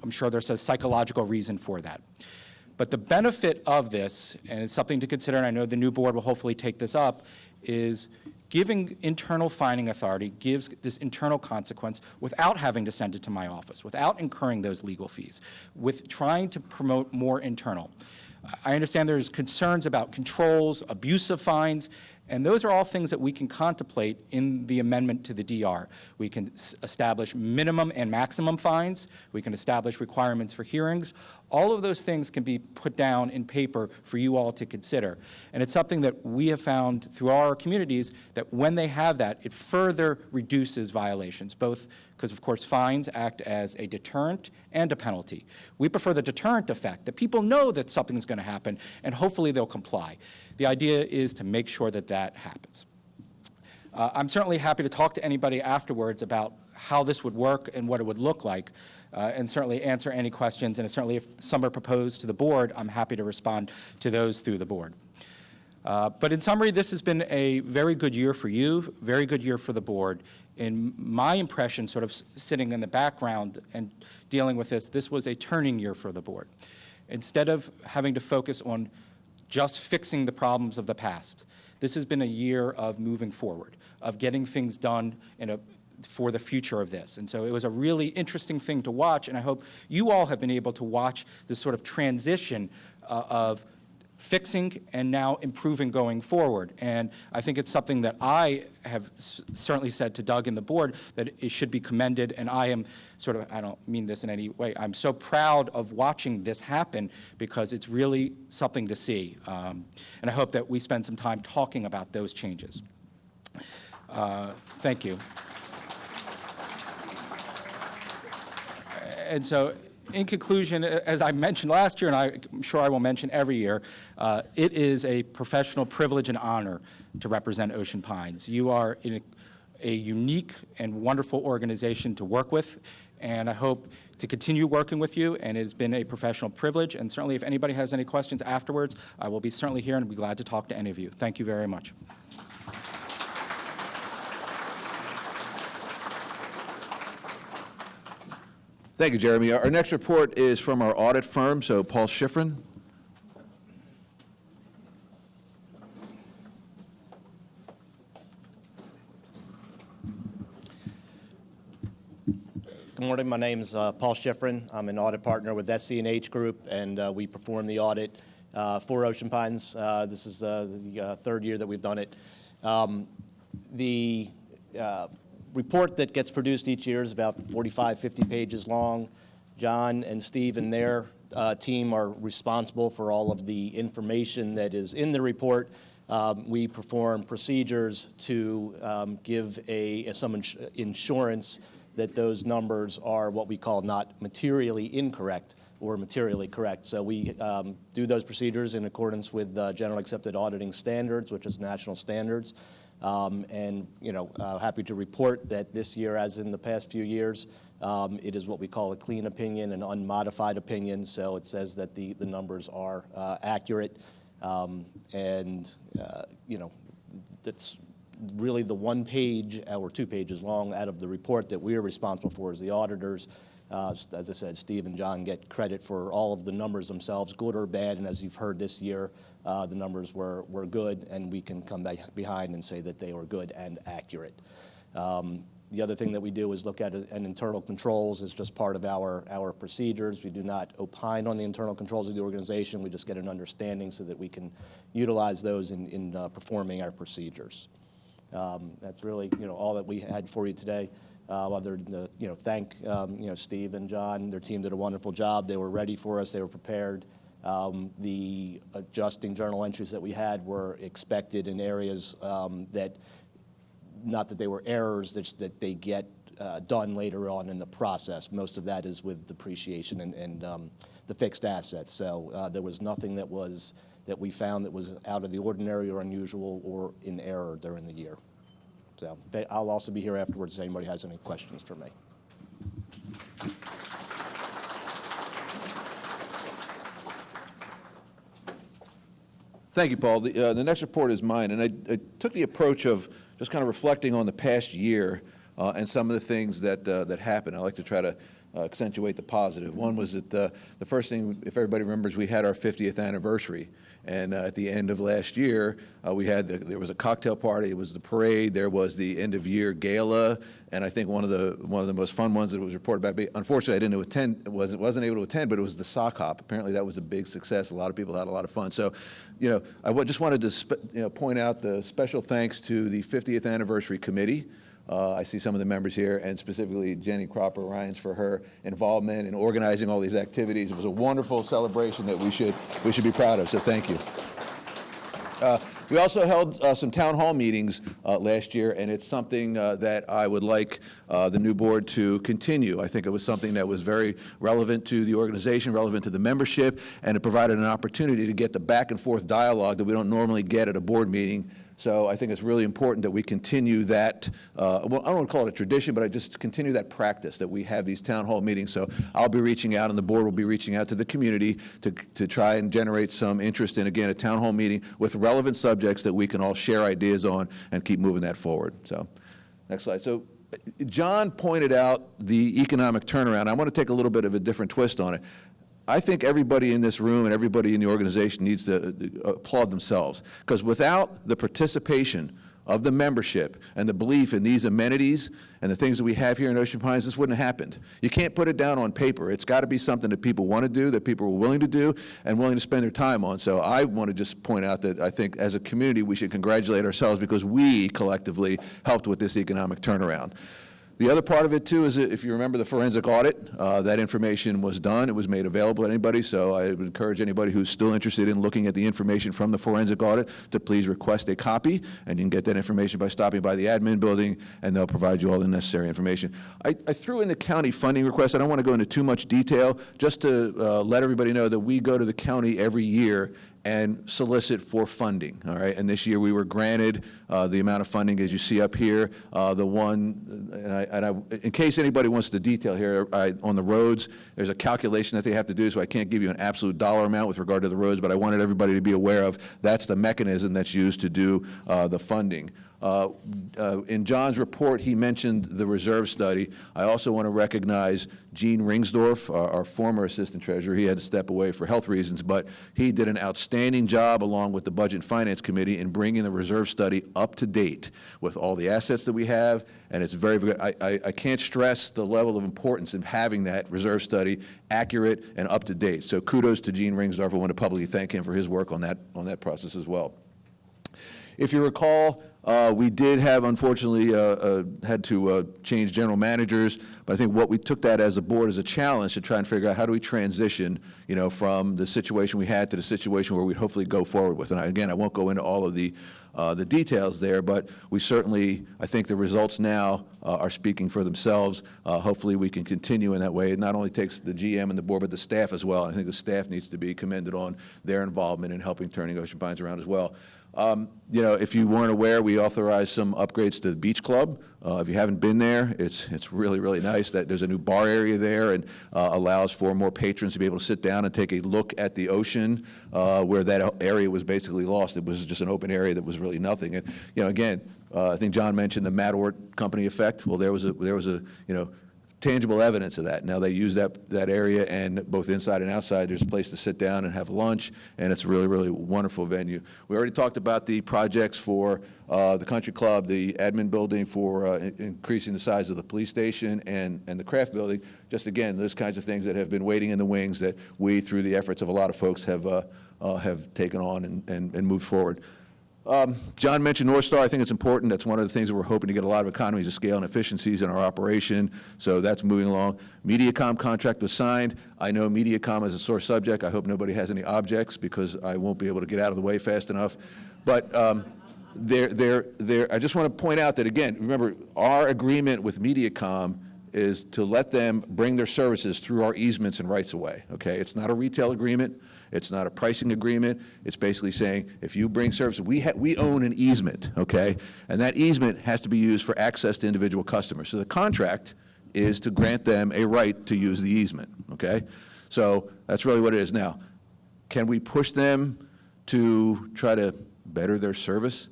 I'm sure there's a psychological reason for that. But the benefit of this, and it's something to consider, and I know the new board will hopefully take this up, is giving internal fining authority gives this internal consequence without having to send it to my office, without incurring those legal fees, with trying to promote more internal. I understand there's concerns about controls, abuse of fines, and those are all things that we can contemplate in the amendment to the DR. We can establish minimum and maximum fines. We can establish requirements for hearings. All of those things can be put down in paper for you all to consider. And it's something that we have found through our communities that when they have that, it further reduces violations, both because, of course, fines act as a deterrent and a penalty. We prefer the deterrent effect, that people know that something's going to happen, and hopefully they'll comply. The idea is to make sure that that happens. I'm certainly happy to talk to anybody afterwards about how this would work and what it would look like, and certainly answer any questions. And certainly if some are proposed to the board, I'm happy to respond to those through the board. But in summary, this has been a very good year for you, very good year for the board. In my impression, sort of sitting in the background and dealing with this was a turning year for the board. Instead of having to focus on just fixing the problems of the past, this has been a year of moving forward, of getting things done for the future of this. And so it was a really interesting thing to watch, and I hope you all have been able to watch this sort of transition of fixing and now improving going forward. And I think it's something that I have certainly said to Doug and the board that it should be commended, and I am sort of, I don't mean this in any way, I'm so proud of watching this happen because it's really something to see. And I hope that we spend some time talking about those changes. Thank you. And so, in conclusion, as I mentioned last year, and I'm sure I will mention every year, it is a professional privilege and honor to represent Ocean Pines. You are in a unique and wonderful organization to work with, and I hope to continue working with you, and it's been a professional privilege. And certainly if anybody has any questions afterwards, I will be certainly here and be glad to talk to any of you. Thank you very much. Thank you, Jeremy. Our next report is from our audit firm, so Paul Schifrin. Good morning. My name is Paul Schifrin. I'm an audit partner with SC&H Group, and we perform the audit for Ocean Pines. This is the third year that we've done it. The report that gets produced each year is about 45, 50 pages long. John and Steve and their team are responsible for all of the information that is in the report. We perform procedures to give some insurance that those numbers are what we call not materially incorrect or materially correct. So we do those procedures in accordance with general accepted auditing standards, which is national standards. And, happy to report that this year, as in the past few years, it is what we call a clean opinion, an unmodified opinion. So it says that the numbers are accurate. That's really the one page or 2 pages long out of the report that we're responsible for as the auditors. As I said, Steve and John get credit for all of the numbers themselves, good or bad, and as you've heard this year, the numbers were good, and we can come back behind and say that they were good and accurate. The other thing that we do is look at an internal controls as just part of our procedures. We do not opine on the internal controls of the organization. We just get an understanding so that we can utilize those in performing our procedures. That's really, all that we had for you today. Other than thank Steve and John. Their team did a wonderful job. They were ready for us. They were prepared. The adjusting journal entries that we had were expected in areas that, not that they were errors, that they get done later on in the process. Most of that is with depreciation and the fixed assets. So there was nothing that we found that was out of the ordinary or unusual or in error during the year. So I'll also be here afterwards if anybody has any questions for me. Thank you, Paul. The next report is mine, and I took the approach of just kind of reflecting on the past year and some of the things that happened. I like to try to accentuate the positive. One was that the first thing, if everybody remembers, we had our 50th anniversary, and at the end of last year, there was a cocktail party, it was the parade, there was the end-of-year gala, and I think one of the most fun ones that was reported back. Unfortunately, I didn't attend, wasn't able to attend, but it was the sock hop. Apparently, that was a big success. A lot of people had a lot of fun. So, I just wanted to point out the special thanks to the 50th anniversary committee. I see some of the members here, and specifically Jenny Cropper-Ryans for her involvement in organizing all these activities. It was a wonderful celebration that we should be proud of, so thank you. We also held some town hall meetings last year, and it's something that I would like the new board to continue. I think it was something that was very relevant to the organization, relevant to the membership, and it provided an opportunity to get the back and forth dialogue that we don't normally get at a board meeting. So I think it's really important that we continue that, well, I don't want to call it a tradition, but I just continue that practice that we have these town hall meetings. So I'll be reaching out, and the board will be reaching out to the community to try and generate some interest in, again, a town hall meeting with relevant subjects that we can all share ideas on and keep moving that forward. So next slide. So John pointed out the economic turnaround. I want to take a little bit of a different twist on it. I think everybody in this room and everybody in the organization needs to applaud themselves, because without the participation of the membership and the belief in these amenities and the things that we have here in Ocean Pines, this wouldn't have happened. You can't put it down on paper. It's got to be something that people want to do, that people are willing to do, and willing to spend their time on. So I want to just point out that I think as a community we should congratulate ourselves because we collectively helped with this economic turnaround. The other part of it, too, is that if you remember the forensic audit, that information was done. It was made available to anybody, so I would encourage anybody who's still interested in looking at the information from the forensic audit to please request a copy, and you can get that information by stopping by the admin building, and they'll provide you all the necessary information. I threw in the county funding request. I don't want to go into too much detail, just to let everybody know that we go to the county every year and solicit for funding, all right? And this year we were granted the amount of funding as you see up here. In case anybody wants the detail here, on the roads, there's a calculation that they have to do, so I can't give you an absolute dollar amount with regard to the roads, but I wanted everybody to be aware of that's the mechanism that's used to do the funding. In John's report, he mentioned the reserve study. I also want to recognize Gene Ringsdorf, our former assistant treasurer. He had to step away for health reasons, but he did an outstanding job along with the Budget and Finance Committee in bringing the reserve study up to date with all the assets that we have, and it's very, very good. I can't stress the level of importance in having that reserve study accurate and up to date. So kudos to Gene Ringsdorf. I want to publicly thank him for his work on that process as well. If you recall, We did have, unfortunately, had to change general managers, but I think what we took that as a board as a challenge to try and figure out how do we transition, from the situation we had to the situation where we hopefully go forward with. And again, I won't go into all of the details there, but we certainly, I think the results now are speaking for themselves. Hopefully we can continue in that way. It not only takes the GM and the board, but the staff as well. I think the staff needs to be commended on their involvement in helping turning Ocean Pines around as well. If you weren't aware, we authorized some upgrades to the beach club. If you haven't been there, it's really, really nice. That there's a new bar area there and allows for more patrons to be able to sit down and take a look at the ocean, where that area was basically lost. It was just an open area that was really nothing. And again, I think John mentioned the Matt Ort Company effect. Well, there was a tangible evidence of that. Now they use that area, and both inside and outside, there's a place to sit down and have lunch, and it's a really, really wonderful venue. We already talked about the projects for the country club, the admin building for increasing the size of the police station, and the craft building. Just again, those kinds of things that have been waiting in the wings that we, through the efforts of a lot of folks, have taken on and moved forward. John mentioned North Star. I think it's important. That's one of the things that we're hoping to get a lot of economies of scale and efficiencies in our operation. So that's moving along. Mediacom contract was signed. I know Mediacom is a sore subject. I hope nobody has any objects because I won't be able to get out of the way fast enough. But I just want to point out that, again, remember, our agreement with Mediacom is to let them bring their services through our easements and rights of way, okay? It's not a retail agreement. It's not a pricing agreement. It's basically saying if you bring services, we own an easement, okay? And that easement has to be used for access to individual customers. So the contract is to grant them a right to use the easement, okay? So that's really what it is. Now, can we push them to try to better their service?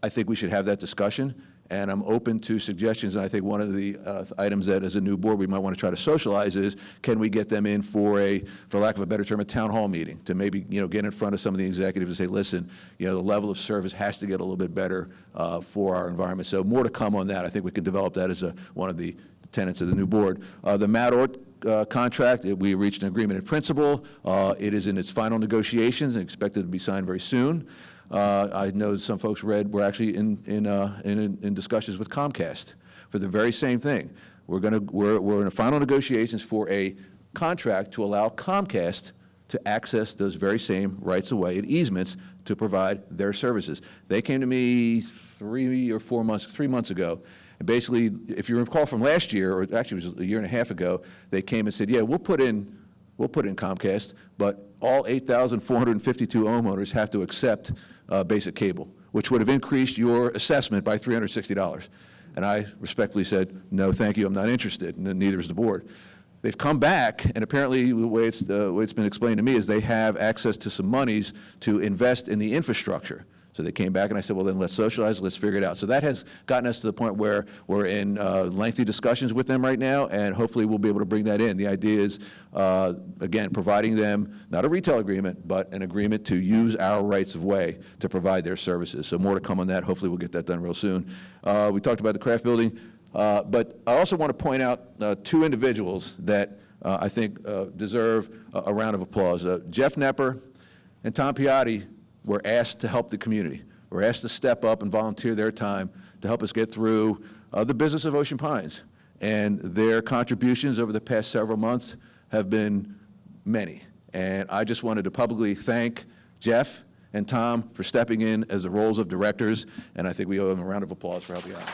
I think we should have that discussion, and I'm open to suggestions. And I think one of the items that, as a new board, we might want to try to socialize is, can we get them in for lack of a better term, a town hall meeting to maybe, get in front of some of the executives and say, listen, the level of service has to get a little bit better for our environment. So more to come on that. I think we can develop that as one of the tenets of the new board. The Matt Ort contract, we reached an agreement in principle. It is in its final negotiations and expected to be signed very soon. I know some folks we're actually in discussions with Comcast for the very same thing. We're in the final negotiations for a contract to allow Comcast to access those very same rights of way and easements to provide their services. They came to me 3 months ago. And basically, if you recall from last year, or actually it was a year and a half ago, they came and said, yeah, we'll put in Comcast, but all 8,452 homeowners have to accept basic cable, which would have increased your assessment by $360. And I respectfully said, no, thank you, I'm not interested, and neither is the board. They've come back, and apparently the way it's been explained to me is they have access to some monies to invest in the infrastructure. So they came back, and I said, well, then let's socialize, let's figure it out. So that has gotten us to the point where we're in lengthy discussions with them right now, and hopefully we'll be able to bring that in. The idea is, again, providing them not a retail agreement, but an agreement to use our rights of way to provide their services. So more to come on that. Hopefully we'll get that done real soon. We talked about the craft building, but I also want to point out two individuals that I think deserve a round of applause. Jeff Knepper and Tom Piatti were asked to help the community. Were asked to step up and volunteer their time to help us get through the business of Ocean Pines. And their contributions over the past several months have been many. And I just wanted to publicly thank Jeff and Tom for stepping in as the roles of directors, and I think we owe them a round of applause for helping out.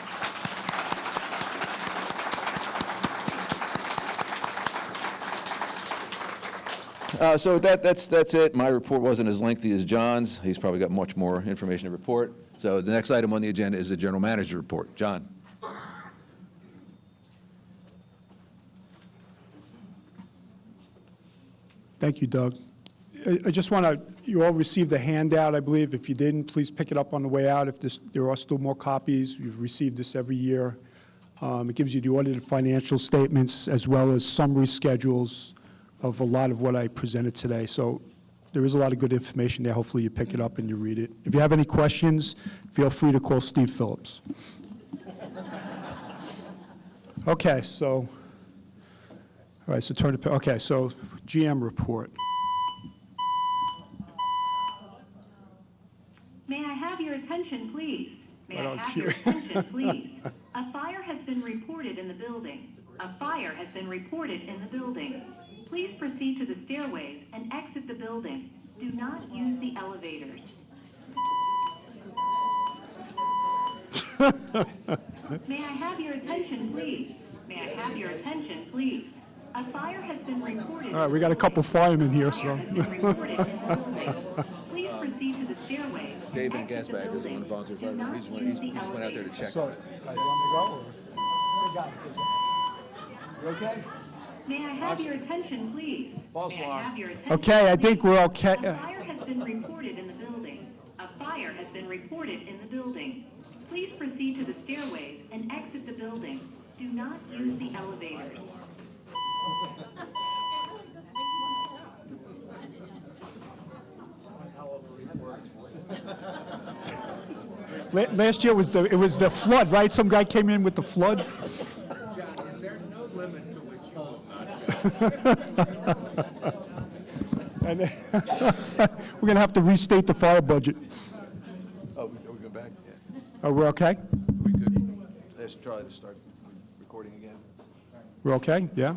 So that's it. My report wasn't as lengthy as John's. He's probably got much more information to report. So the next item on the agenda is the general manager report. John. Thank you, Doug. I just want to, you all received a handout, I believe. If you didn't, please pick it up on the way out. If there are still more copies, you've received this every year. It gives you the audited financial statements as well as summary schedules of a lot of what I presented today. So there is a lot of good information there. Hopefully you pick it up and you read it. If you have any questions, feel free to call Steve Phillips. Okay, so, all right, so turn to, okay, so GM report. May I have your attention, please? May I have your attention, please? A fire has been reported in the building. A fire has been reported in the building. Please proceed to the stairways and exit the building. Do not use the elevators. May I have your attention, please? May I have your attention, please? A fire has been reported. All right, we got a couple firemen here, so. Fire has been reported in the building. Please proceed to the stairways. Dave Van Exit the Gaspar is one building. of the volunteer Do not firefighters. use the He just went out there to check. So, May I have your attention, please? False May I alarm. have your attention, Okay, I think please? we're okay. A fire has been reported in the building. A fire has been reported in the building. Please proceed to the stairways and exit the building. Do not use the elevators. Last year was it was the flood, right? Some guy came in with the flood. There's no limit to which you will not. And we're going to have to restate the fire budget. Oh, are we going back? Yeah. Are we okay? Are we good? Ask Charlie to start recording again. We're okay? Yeah?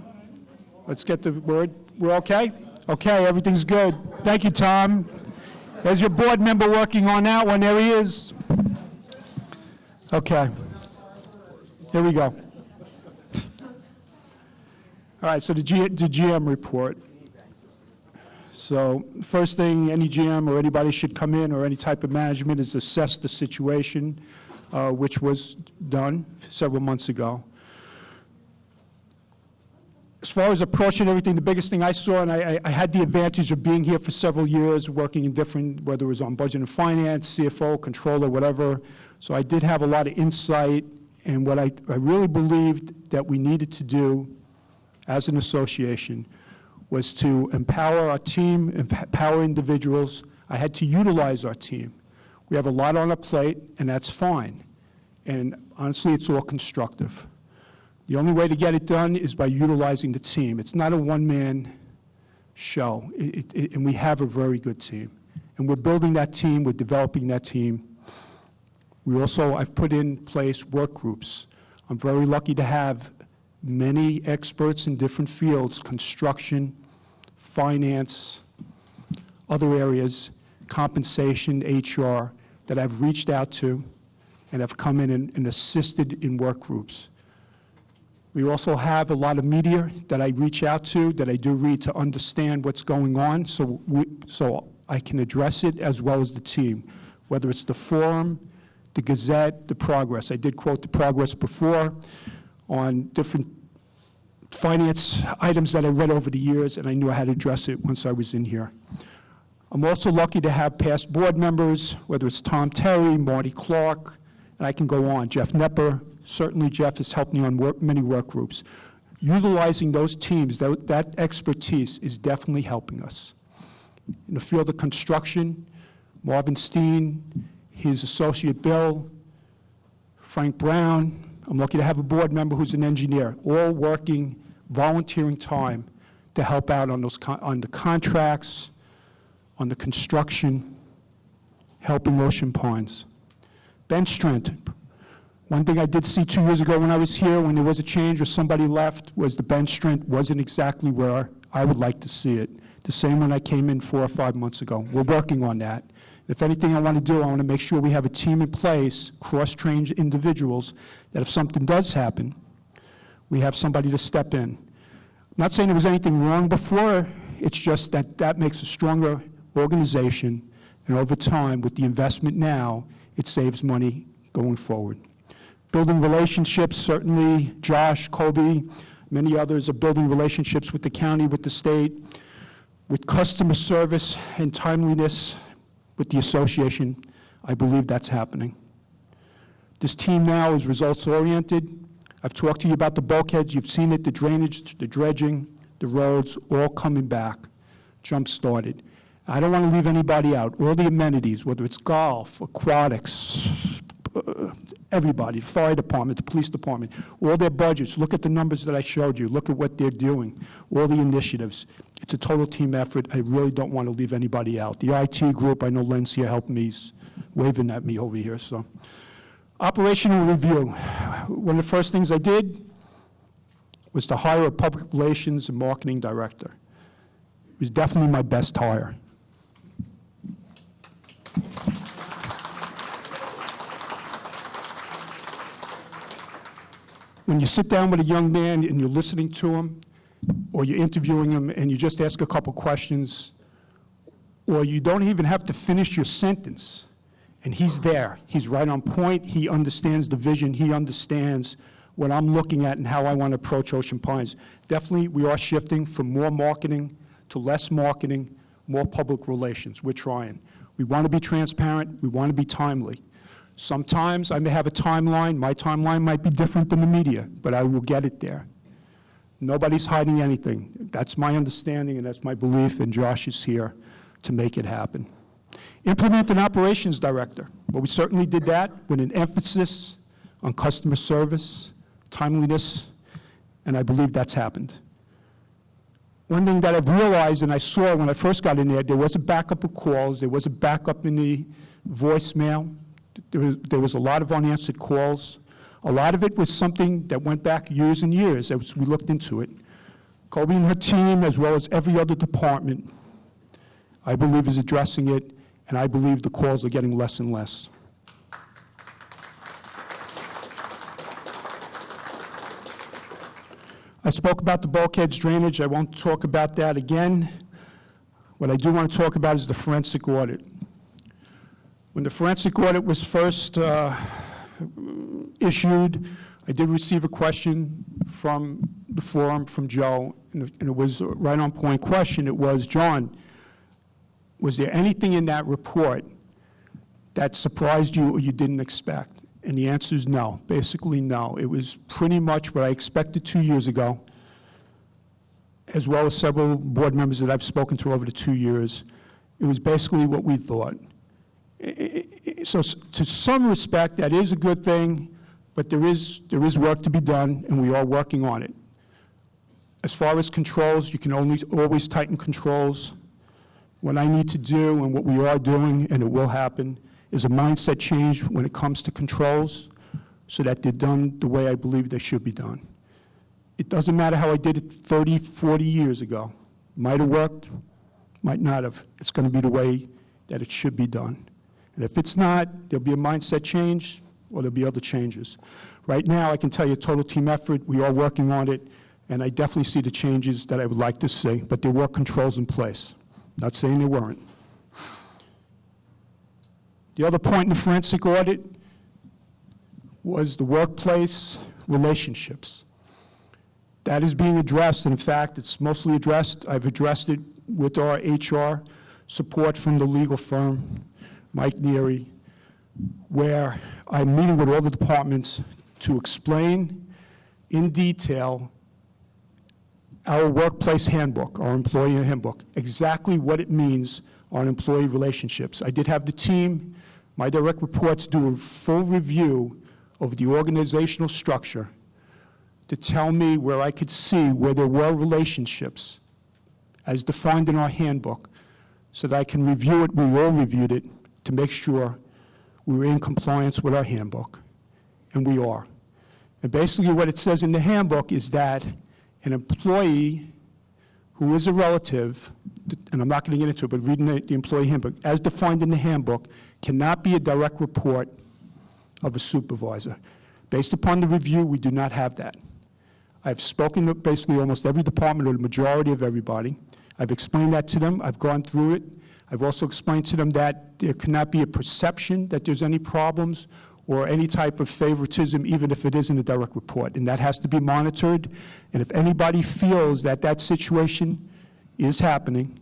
Let's get the word. We're okay? Okay, everything's good. Thank you, Tom. There's your board member working on that one. There he is. Okay. Here we go. All right, so the GM report. So first thing, any GM or anybody should come in, or any type of management, is assess the situation, which was done several months ago. As far as approaching everything, the biggest thing I saw, and I had the advantage of being here for several years, working in different, whether it was on budget and finance, CFO, controller, whatever. So I did have a lot of insight, and what I really believed that we needed to do as an association was to empower our team, empower individuals. I had to utilize our team. We have a lot on our plate, and that's fine. And honestly, it's all constructive. The only way to get it done is by utilizing the team. It's not a one-man show, and we have a very good team. And we're building that team, we're developing that team. I've put in place work groups. I'm very lucky to have many experts in different fields: construction, finance, other areas, compensation, HR, that I've reached out to and have come in and assisted in work groups. We also have a lot of media that I reach out to, that I do read, to understand what's going on, so I can address it, as well as the team, whether it's the Forum, the Gazette, the Progress. I did quote the Progress before on different finance items that I read over the years, and I knew I had to address it once I was in here. I'm also lucky to have past board members, whether it's Tom Terry, Marty Clark, and I can go on, Jeff Nepper. Certainly Jeff has helped me on many work groups. Utilizing those teams, that expertise is definitely helping us. In the field of construction, Marvin Steen, his associate Bill, Frank Brown. I'm lucky to have a board member who's an engineer, all working, volunteering time to help out on the contracts, on the construction, helping Ocean Pines. Bench strength. One thing I did see 2 years ago when I was here, when there was a change or somebody left, was the bench strength wasn't exactly where I would like to see it. The same when I came in 4 or 5 months ago. We're working on that. If anything I want to do, I want to make sure we have a team in place, cross-trained individuals, that if something does happen, we have somebody to step in. I'm not saying there was anything wrong before, it's just that makes a stronger organization, and over time, with the investment now, it saves money going forward. Building relationships, certainly Josh, Kobe, many others are building relationships with the county, with the state, with customer service and timeliness with the association. I believe that's happening. This team now is results-oriented. I've talked to you about the bulkheads. You've seen it, the drainage, the dredging, the roads, all coming back, jump-started. I don't want to leave anybody out. All the amenities, whether it's golf, aquatics, everybody, the fire department, the police department, all their budgets. Look at the numbers that I showed you. Look at what they're doing, all the initiatives. It's a total team effort. I really don't want to leave anybody out. The IT group, I know Len's here helping me, he's waving at me over here. So Operational review. One of the first things I did was to hire a public relations and marketing director. It was definitely my best hire. When you sit down with a young man and you're listening to him, or you're interviewing him and you just ask a couple questions, or you don't even have to finish your sentence, and he's there. He's right on point. He understands the vision. He understands what I'm looking at and how I want to approach Ocean Pines. Definitely, we are shifting from more marketing to less marketing, more public relations. We're trying. We want to be transparent. We want to be timely. Sometimes I may have a timeline. My timeline might be different than the media, but I will get it there. Nobody's hiding anything. That's my understanding, and that's my belief, and Josh is here to make it happen. Implement an operations director. Well, we certainly did that with an emphasis on customer service, timeliness, and I believe that's happened. One thing that I've realized, and I saw when I first got in there was a backup of calls, there was a backup in the voicemail, there was a lot of unanswered calls. A lot of it was something that went back years and years as we looked into it. Kobe and her team, as well as every other department, I believe is addressing it, and I believe the calls are getting less and less. I spoke about the bulkheads drainage. I won't talk about that again. What I do want to talk about is the forensic audit. When the forensic audit was first issued, I did receive a question from the forum, from Joe, and it was a right on point question. It was, John, was there anything in that report that surprised you or you didn't expect? And the answer is no, basically no. It was pretty much what I expected 2 years ago, as well as several board members that I've spoken to over the 2 years. It was basically what we thought. So to some respect, that is a good thing, but there is work to be done, and we are working on it. As far as controls, you can always tighten controls. What I need to do, and what we are doing, and it will happen, is a mindset change when it comes to controls so that they're done the way I believe they should be done. It doesn't matter how I did it 30, 40 years ago. Might have worked, might not have. It's going to be the way that it should be done. And if it's not, there'll be a mindset change or there'll be other changes. Right now, I can tell you, total team effort, we are working on it, and I definitely see the changes that I would like to see, but there were controls in place. Not saying there weren't. The other point in the forensic audit was the workplace relationships. That is being addressed, and in fact, it's mostly addressed. I've addressed it with our HR support from the legal firm, Mike Neary, where I'm meeting with all the departments to explain in detail our workplace handbook, our employee handbook, exactly what it means on employee relationships. I did have the team, my direct reports, do a full review of the organizational structure to tell me where I could see where there were relationships as defined in our handbook so that I can review it, we all reviewed it, to make sure we were in compliance with our handbook, and we are. And basically what it says in the handbook is that an employee who is a relative, and I'm not going to get into it, but reading the employee handbook, as defined in the handbook, cannot be a direct report of a supervisor. Based upon the review, we do not have that. I've spoken to basically almost every department, or the majority of everybody. I've explained that to them. I've gone through it. I've also explained to them that there cannot be a perception that there's any problems or any type of favoritism, even if it isn't a direct report. And that has to be monitored. And if anybody feels that that situation is happening,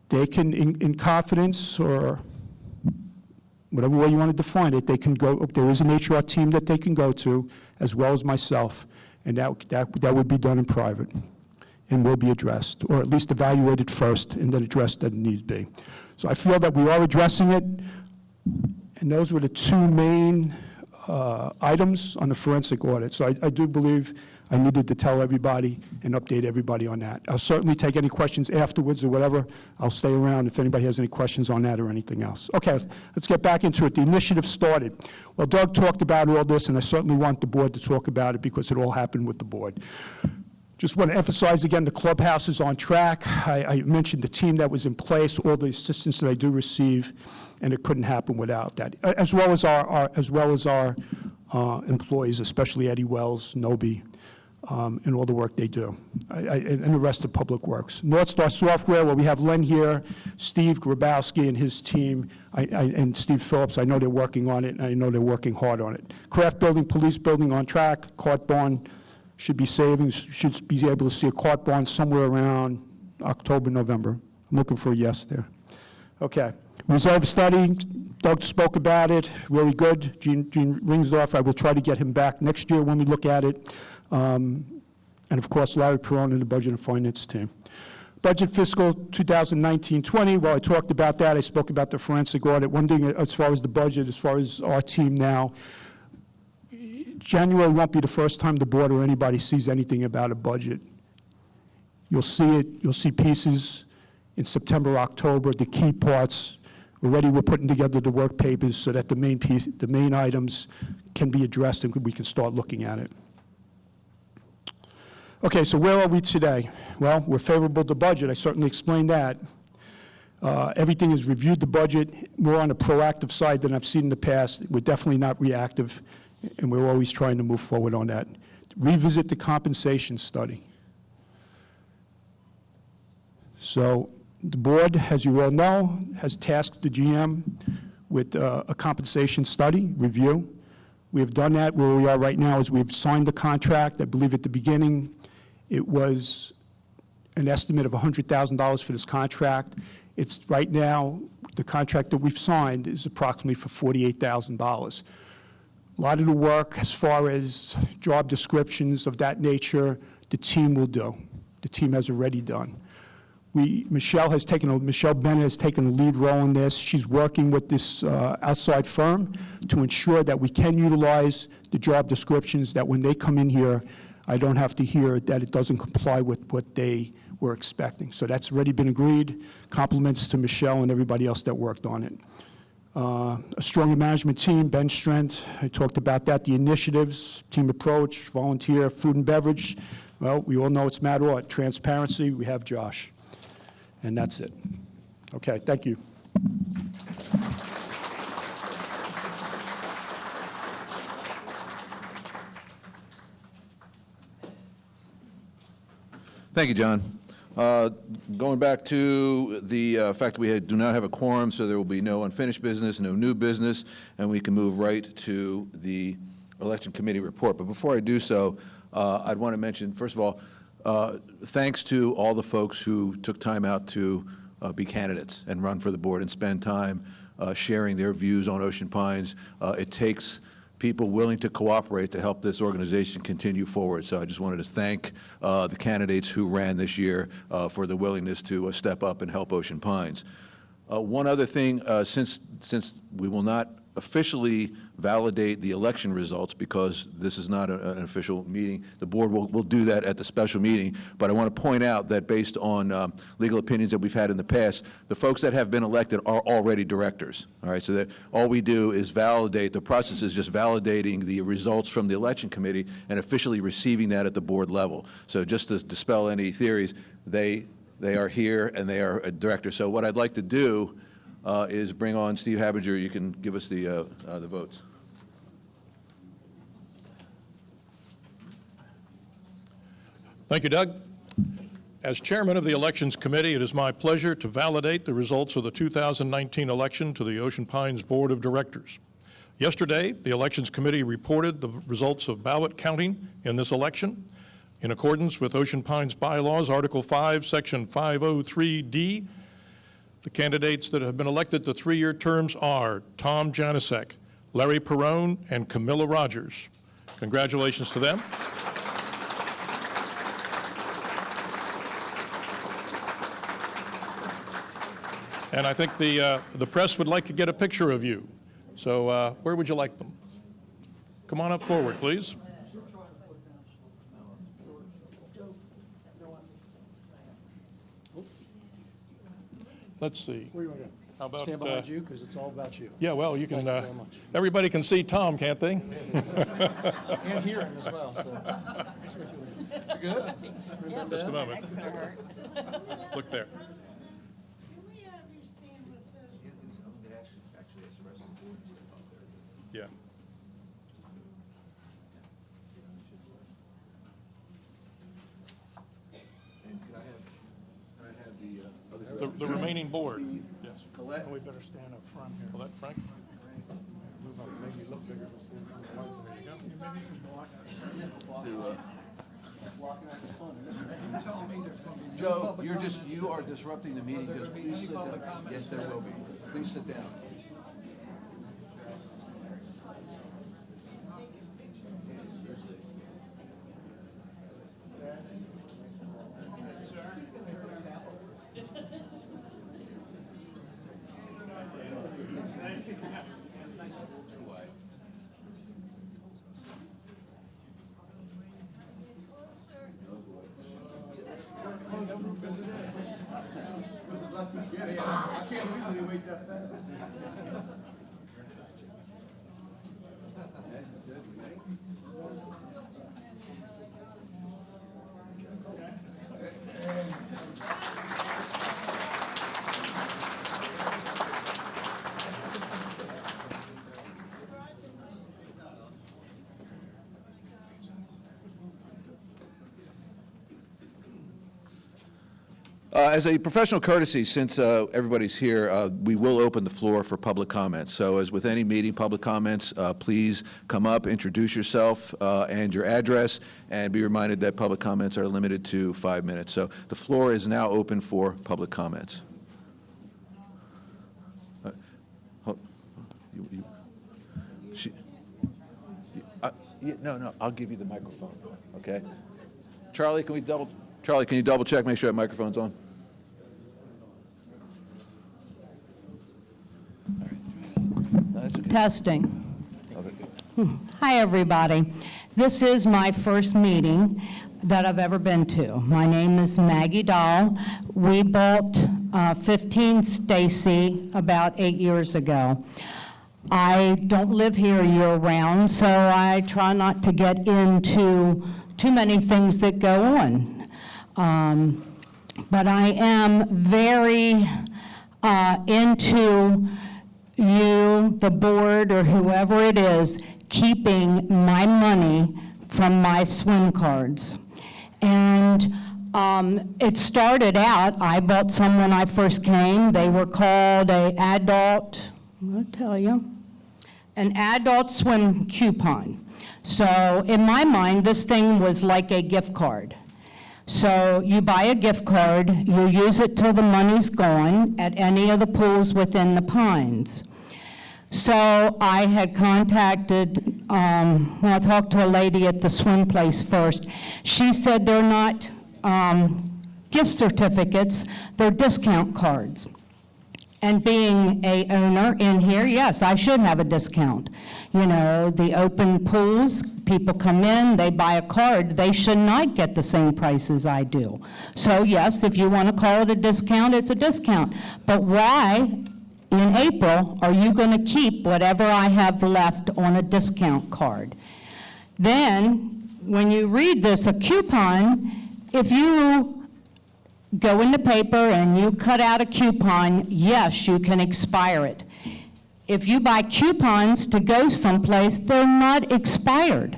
they can, in confidence or whatever way you want to define it, they can go, there is an HR team that they can go to, as well as myself, and that would be done in private and will be addressed, or at least evaluated first and then addressed as needs be. So I feel that we are addressing it, and those were the two main items on the forensic audit. So I do believe I needed to tell everybody and update everybody on that. I'll certainly take any questions afterwards or whatever. I'll stay around if anybody has any questions on that or anything else. Okay, let's get back into it. The initiative started. Well, Doug talked about all this, and I certainly want the board to talk about it because it all happened with the board. Just want to emphasize again, the clubhouse is on track. I mentioned the team that was in place, all the assistance that I do receive, and it couldn't happen without that, as well as our employees, especially Eddie Wells, Nobi, and all the work they do, and the rest of Public Works. North Star Software, well, we have Len here, Steve Grabowski and his team, and Steve Phillips. I know they're working on it, and I know they're working hard on it. Craft Building, Police Building on track. Cart Barn should be able to see a cart barn somewhere around October, November. I'm looking for a yes there. Okay. Reserve study, Doug spoke about it, really good. Gene Ringsdorf, I will try to get him back next year when we look at it. And of course, Larry Perron and the Budget and Finance team. Budget fiscal 2019-20, well, I talked about that. I spoke about the forensic audit. One thing as far as the budget, as far as our team now, January won't be the first time the board or anybody sees anything about a budget. You'll see it, you'll see pieces in September, October, the key parts. Already we're putting together the work papers so that the main items can be addressed and we can start looking at it. Okay, so where are we today? Well, we're favorable to budget. I certainly explained that. Everything is reviewed the budget, more on the proactive side than I've seen in the past. We're definitely not reactive, and we're always trying to move forward on that. Revisit the compensation study. So the board, as you all know, has tasked the GM with a compensation study review. We have done that. Where we are right now is we've signed the contract. I believe at the beginning it was an estimate of $100,000 for this contract. It's right now, the contract that we've signed is approximately for $48,000. A lot of the work as far as job descriptions of that nature, the team will do. The team has already done. Michelle Bennett has taken a lead role in this. She's working with this outside firm to ensure that we can utilize the job descriptions, that when they come in here, I don't have to hear that it doesn't comply with what they were expecting. So that's already been agreed. Compliments to Michelle and everybody else that worked on it. A stronger management team, bench strength. I talked about that. The initiatives, team approach, volunteer, food and beverage. Well, we all know it's Matt Ott. Transparency, we have Josh. And that's it. Okay, thank you. Thank you, John. Going back to the fact that we do not have a quorum, so there will be no unfinished business, no new business, and we can move right to the Election Committee report. But before I do so, I'd want to mention, first of all, thanks to all the folks who took time out to be candidates and run for the board and spend time sharing their views on Ocean Pines. It takes people willing to cooperate to help this organization continue forward. So I just wanted to thank the candidates who ran this year for the willingness to step up and help Ocean Pines. One other thing, since we will not officially validate the election results because this is not an official meeting, the board will do that at the special meeting. But I want to point out that based on legal opinions that we've had in the past, the folks that have been elected are already directors. All right, so that all we do is validate, the process is just validating the results from the election committee and officially receiving that at the board level. So just to dispel any theories, they are here and they are a director. So what I'd like to do is bring on Steve Habinger. You can give us the votes. Thank you, Doug. As chairman of the Elections Committee, it is my pleasure to validate the results of the 2019 election to the Ocean Pines Board of Directors. Yesterday, the Elections Committee reported the results of ballot counting in this election. In accordance with Ocean Pines bylaws, Article 5, Section 503D, the candidates that have been elected to three-year terms are Tom Janasek, Larry Perron, and Camilla Rogers. Congratulations to them. And I think the press would like to get a picture of you. So where would you like them? Come on up forward, please. let's see. How about, Stand behind you, because it's all about you. yeah, well, you can, Thank you very much. everybody can see Tom, can't they? And hear him as well, so. Good? Just a moment. Look there. Yeah. The remaining board, yes. Colette? We better stand up front here. Well, that Frank? Move up, make me look bigger. Joe, you are disrupting the meeting. Just please sit down. Yes, there will be. Please sit down. As a professional courtesy, since everybody's here, we will open the floor for public comments. So as with any meeting, public comments, please come up, introduce yourself and your address, and be reminded that public comments are limited to 5 minutes. So the floor is now open for public comments. No, I'll give you the microphone, okay? Charlie, can you double check, make sure that microphone's on? Testing. Hi, everybody. This is my first meeting that I've ever been to. My name is Maggie Dahl. We bought 15 Stacy about 8 years ago. I don't live here year-round, so I try not to get into too many things that go on. But I am very into you, the board, or whoever it is, keeping my money from my swim cards. And it started out, I bought some when I first came. They were called an adult swim coupon. So in my mind, this thing was like a gift card. So you buy a gift card, you use it till the money's gone at any of the pools within the Pines. So I had contacted, I talked to a lady at the swim place first. She said they're not gift certificates, they're discount cards. And being a owner in here, yes, I should have a discount. You know, the open pools, people come in, they buy a card, they should not get the same price as I do. So yes, if you want to call it a discount, it's a discount. But why, in April, are you going to keep whatever I have left on a discount card? Then, when you read this, a coupon, if you go in the paper and you cut out a coupon, yes, you can expire it. If you buy coupons to go someplace, they're not expired.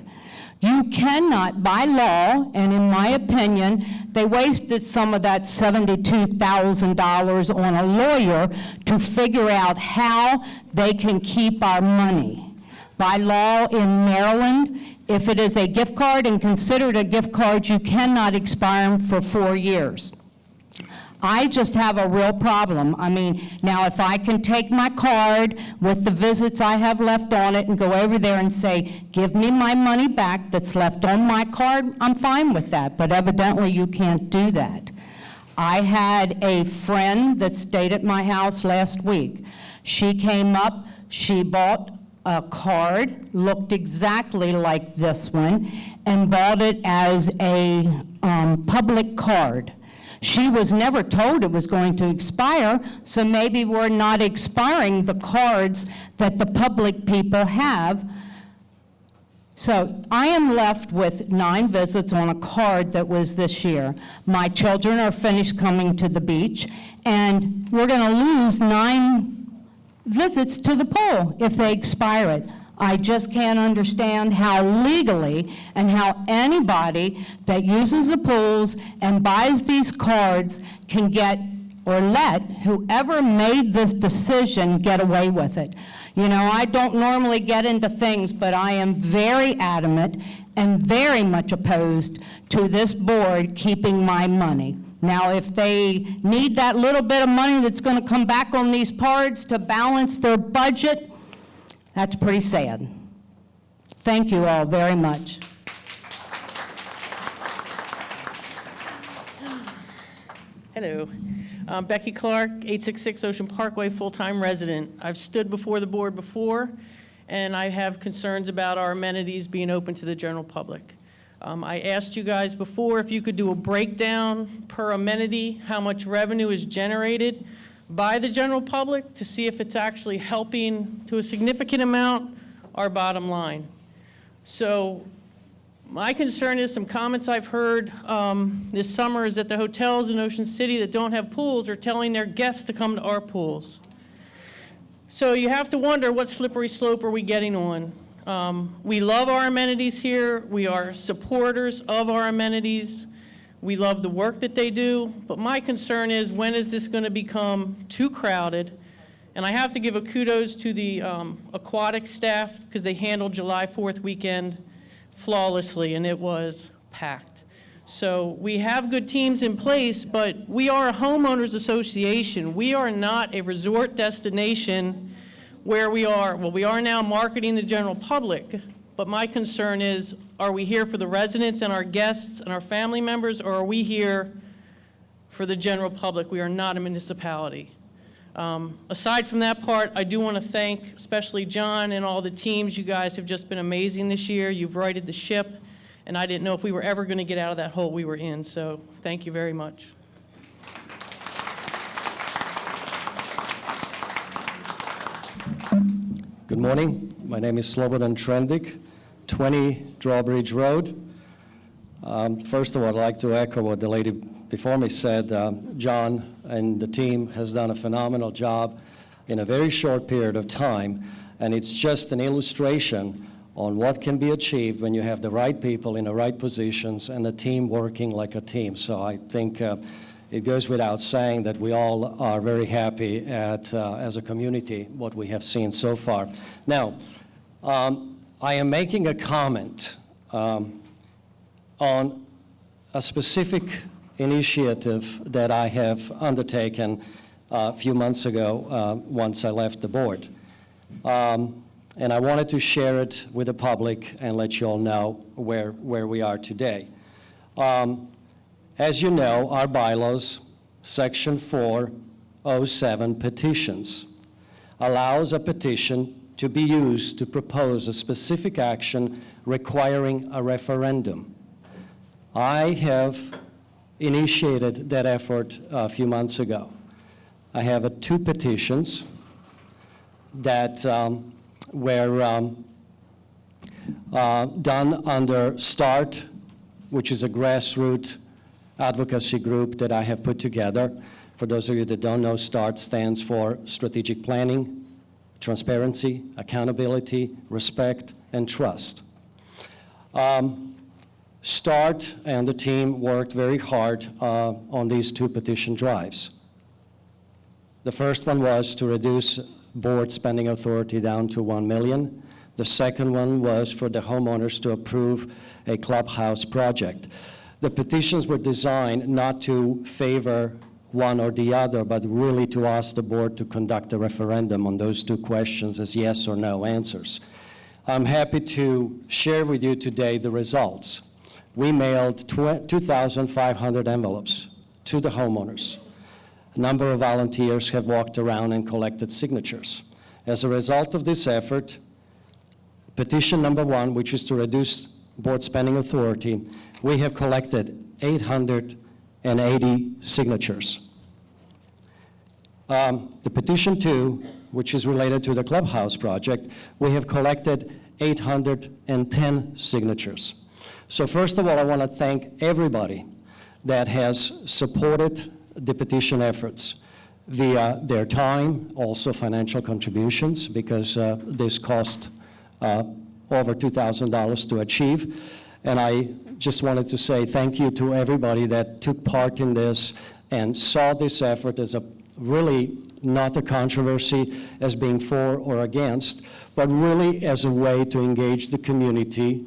You cannot, by law, and in my opinion, they wasted some of that $72,000 on a lawyer to figure out how they can keep our money. By law in Maryland, if it is a gift card and considered a gift card, you cannot expire them for 4 years. I just have a real problem. I mean, now if I can take my card with the visits I have left on it and go over there and say, give me my money back that's left on my card, I'm fine with that, but evidently you can't do that. I had a friend that stayed at my house last week. She came up, she bought a card, looked exactly like this one, and bought it as a public card. She was never told it was going to expire, so maybe we're not expiring the cards that the public people have. So I am left with 9 visits on a card that was this year. My children are finished coming to the beach, and we're going to lose 9 visits to the pool if they expire it. I just can't understand how legally and how anybody that uses the pools and buys these cards can get or let whoever made this decision get away with it. You know, I don't normally get into things, but I am very adamant and very much opposed to this board keeping my money. Now, if they need that little bit of money that's going to come back on these cards to balance their budget, that's pretty sad. Thank you all very much. Hello. Becky Clark, 866 Ocean Parkway, full-time resident. I've stood before the board before, and I have concerns about our amenities being open to the general public. I asked you guys before if you could do a breakdown per amenity, how much revenue is generated by the general public to see if it's actually helping to a significant amount our bottom line. So my concern is some comments I've heard this summer is that the hotels in Ocean City that don't have pools are telling their guests to come to our pools. So you have to wonder what slippery slope are we getting on. We love our amenities here. We are supporters of our amenities. We love the work that they do, but my concern is when is this going to become too crowded? And I have to give a kudos to the aquatic staff because they handled July 4th weekend flawlessly, and it was packed. So we have good teams in place, but we are a homeowners association. We are not a resort destination where we are now marketing the general public, but my concern is, are we here for the residents and our guests and our family members, or are we here for the general public? We are not a municipality. Aside from that part, I do want to thank especially John and all the teams. You guys have just been amazing this year. You've righted the ship, and I didn't know if we were ever going to get out of that hole we were in, so thank you very much. Good morning. My name is Slobodan Trendik, 20 Drawbridge Road. First of all, I'd like to echo what the lady before me said. John and the team has done a phenomenal job in a very short period of time, and it's just an illustration on what can be achieved when you have the right people in the right positions and a team working like a team. So I think it goes without saying that we all are very happy at, as a community, what we have seen so far. Now, I am making a comment on a specific initiative that I have undertaken a few months ago once I left the board. And I wanted to share it with the public and let you all know where we are today. As you know, our bylaws, Section 407, petitions, allows a petition to be used to propose a specific action requiring a referendum. I have initiated that effort a few months ago. I have 2 petitions that were done under START, which is a grassroots advocacy group that I have put together. For those of you that don't know, START stands for Strategic Planning, Transparency, Accountability, Respect, and Trust. START and the team worked very hard on these 2 petition drives. The first one was to reduce board spending authority down to $1 million. The second one was for the homeowners to approve a clubhouse project. The petitions were designed not to favor one or the other, but really to ask the board to conduct a referendum on those 2 questions as yes or no answers. I'm happy to share with you today the results. We mailed 2,500 envelopes to the homeowners. A number of volunteers have walked around and collected signatures. As a result of this effort, petition number 1, which is to reduce board spending authority, we have collected signatures. The petition 2, which is related to the clubhouse project, we have collected 810 signatures. So first of all, I want to thank everybody that has supported the petition efforts via their time, also financial contributions, because this cost over $2,000 to achieve. And I just wanted to say thank you to everybody that took part in this and saw this effort as a really not a controversy as being for or against, but really as a way to engage the community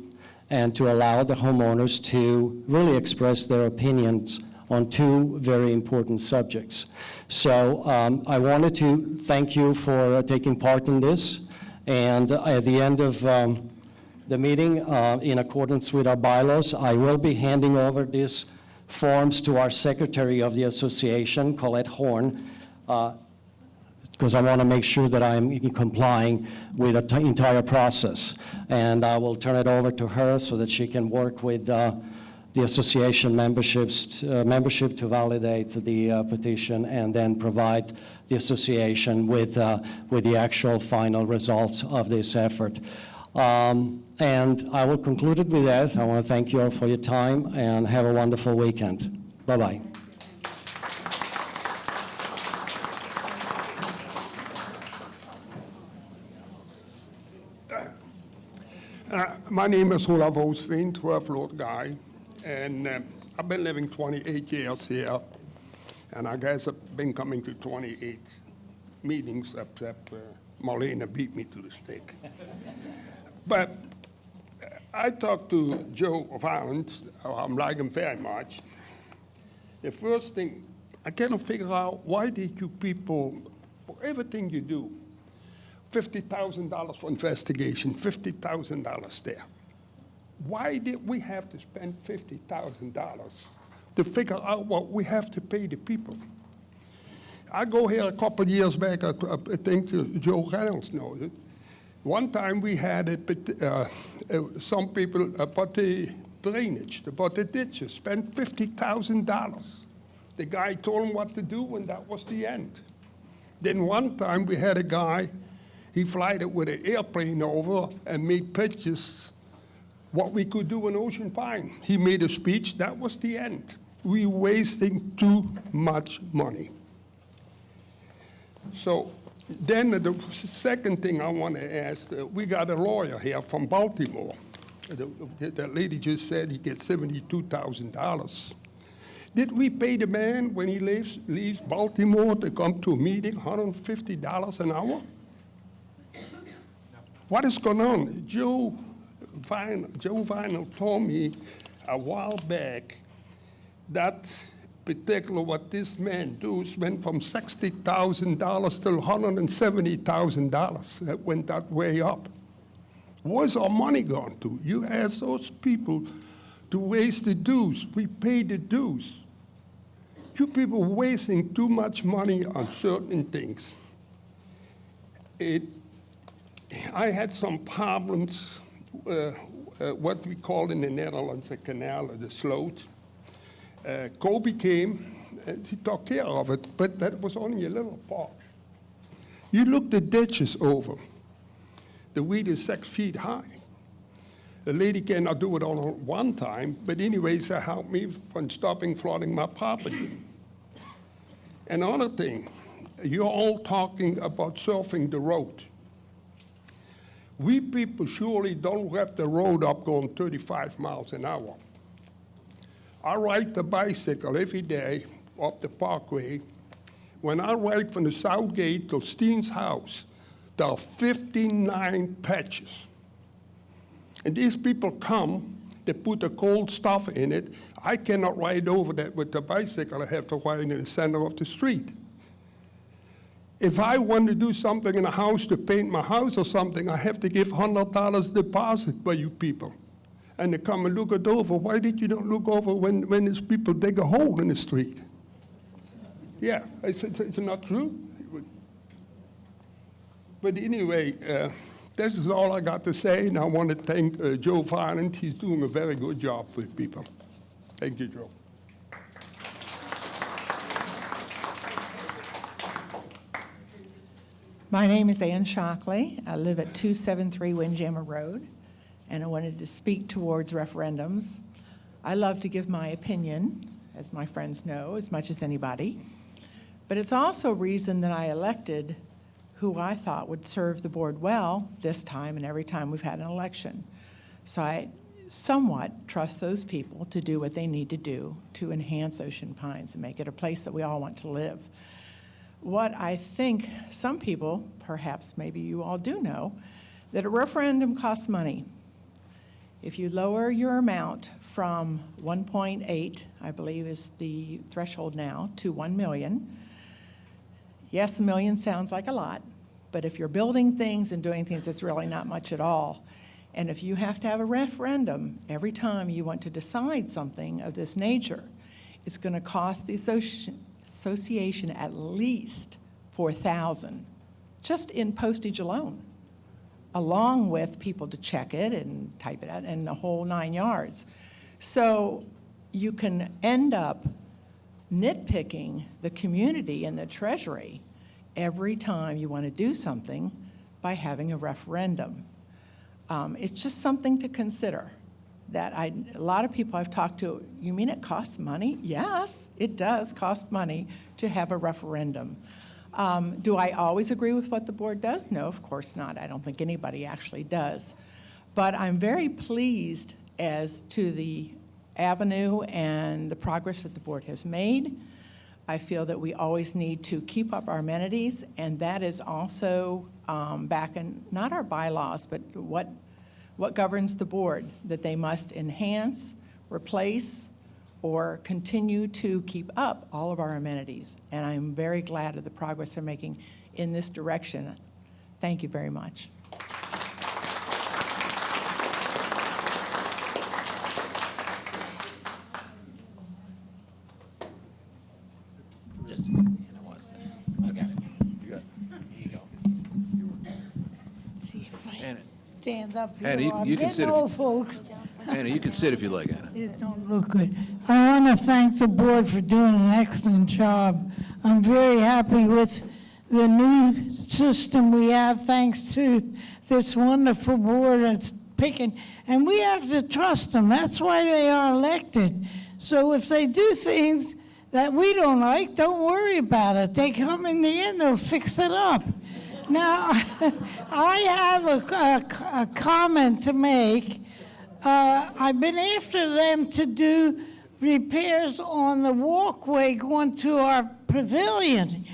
and to allow the homeowners to really express their opinions on two very important subjects. So I wanted to thank you for taking part in this. And at the end of the meeting, in accordance with our bylaws, I will be handing over these forms to our secretary of the association, Colette Horn, because I want to make sure that I'm complying with the entire process. And I will turn it over to her so that she can work with the association membership to validate the petition and then provide the association with the actual final results of this effort. And I will conclude it with that. I want to thank you all for your time and have a wonderful weekend. Bye-bye. My name is Olaf Oosveen, 12-Lord guy, and I've been living 28 years here, and I guess I've been coming to 28 meetings, except Marlena beat me to the stick. But I talked to Joe Valent, I like him very much. The first thing, I cannot figure out why did you people, for everything you do, $50,000 for investigation, $50,000 there. Why did we have to spend $50,000 to figure out what we have to pay the people? I go here a couple of years back, I think Joe Reynolds knows it. One time we had some people about the drainage, about the ditches, spent $50,000. The guy told him what to do, and that was the end. Then one time we had a guy, he flied it with an airplane over and made pictures what we could do in Ocean Pine. He made a speech, that was the end. We're wasting too much money. So then the second thing I want to ask, we got a lawyer here from Baltimore. The lady just said he gets $72,000. Did we pay the man when he leaves Baltimore to come to a meeting $150 an hour? What is going on? Joe Vinyl told me a while back that particular what this man does went from $60,000 to $170,000. That went that way up. Where's our money gone to? You ask those people to raise the dues. We pay the dues. You people wasting too much money on certain things. I had some problems, what we call in the Netherlands a canal, the sloot. Kobe came, and he took care of it, but that was only a little part. You look the ditches over. The weed is 6 feet high. The lady cannot do it all at one time, but anyways, that helped me from stopping flooding my property. Another thing, you're all talking about surfing the road. We people surely don't wrap the road up going 35 miles an hour. I ride the bicycle every day up the parkway. When I ride from the South Gate to Steen's house, there are 59 patches. And these people come, they put the cold stuff in it. I cannot ride over that with the bicycle. I have to ride in the center of the street. If I want to do something in a house to paint my house or something, I have to give $100 deposit by you people. And they come and look it over. Why did you not look over when these people dig a hole in the street? Yeah, it's not true. But anyway, this is all I got to say, and I want to thank Joe Violent. He's doing a very good job with people. Thank you, Joe. My name is Ann Shockley. I live at 273 Windjammer Road, and I wanted to speak towards referendums. I love to give my opinion, as my friends know, as much as anybody. But it's also a reason that I elected who I thought would serve the board well this time and every time we've had an election. So I somewhat trust those people to do what they need to do to enhance Ocean Pines and make it a place that we all want to live. What I think some people, perhaps maybe you all do know, that a referendum costs money. If you lower your amount from 1.8, I believe is the threshold now, to 1 million, yes, $1 million sounds like a lot, but if you're building things and doing things, it's really not much at all. And if you have to have a referendum every time you want to decide something of this nature, it's going to cost the association at least $4,000, just in postage alone, along with people to check it and type it out and the whole 9 yards. So you can end up nitpicking the community and the Treasury every time you want to do something by having a referendum. It's just something to consider. That a lot of people I've talked to, you mean it costs money? Yes, it does cost money to have a referendum. Do I always agree with what the board does? No, of course not. I don't think anybody actually does. But I'm very pleased as to the avenue and the progress that the board has made. I feel that we always need to keep up our amenities, and that is also back in, not our bylaws, but what governs the board, that they must enhance, replace, or continue to keep up all of our amenities. And I'm very glad of the progress they're making in this direction. Thank you very much. Stand up here. Anna, I'm you can getting sit if old, you- folks. Anna, you can sit if you like, Anna. It don't look good. I want to thank the board for doing an excellent job. I'm very happy with the new system we have, thanks to this wonderful board that's picking. And we have to trust them. That's why they are elected. So if they do things that we don't like, don't worry about it. They come in the end, they'll fix it up. Now, I have a comment to make. I've been after them to do repairs on the walkway going to our pavilion.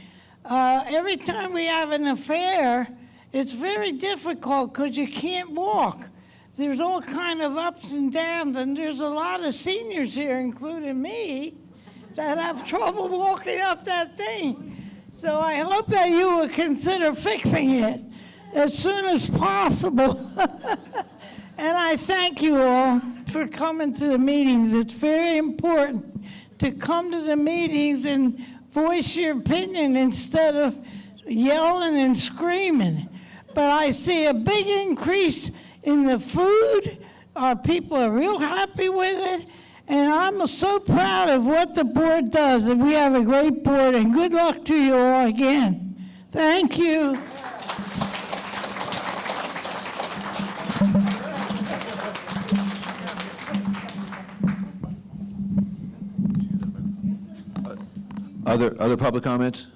Every time we have an affair, it's very difficult because you can't walk. There's all kind of ups and downs, and there's a lot of seniors here, including me, that have trouble walking up that thing. So I hope that you will consider fixing it as soon as possible. And I thank you all for coming to the meetings. It's very important to come to the meetings and voice your opinion instead of yelling and screaming. But I see a big increase in the food. Our people are real happy with it. And I'm so proud of what the board does, and we have a great board, and good luck to you all again. Thank you. Other public comments?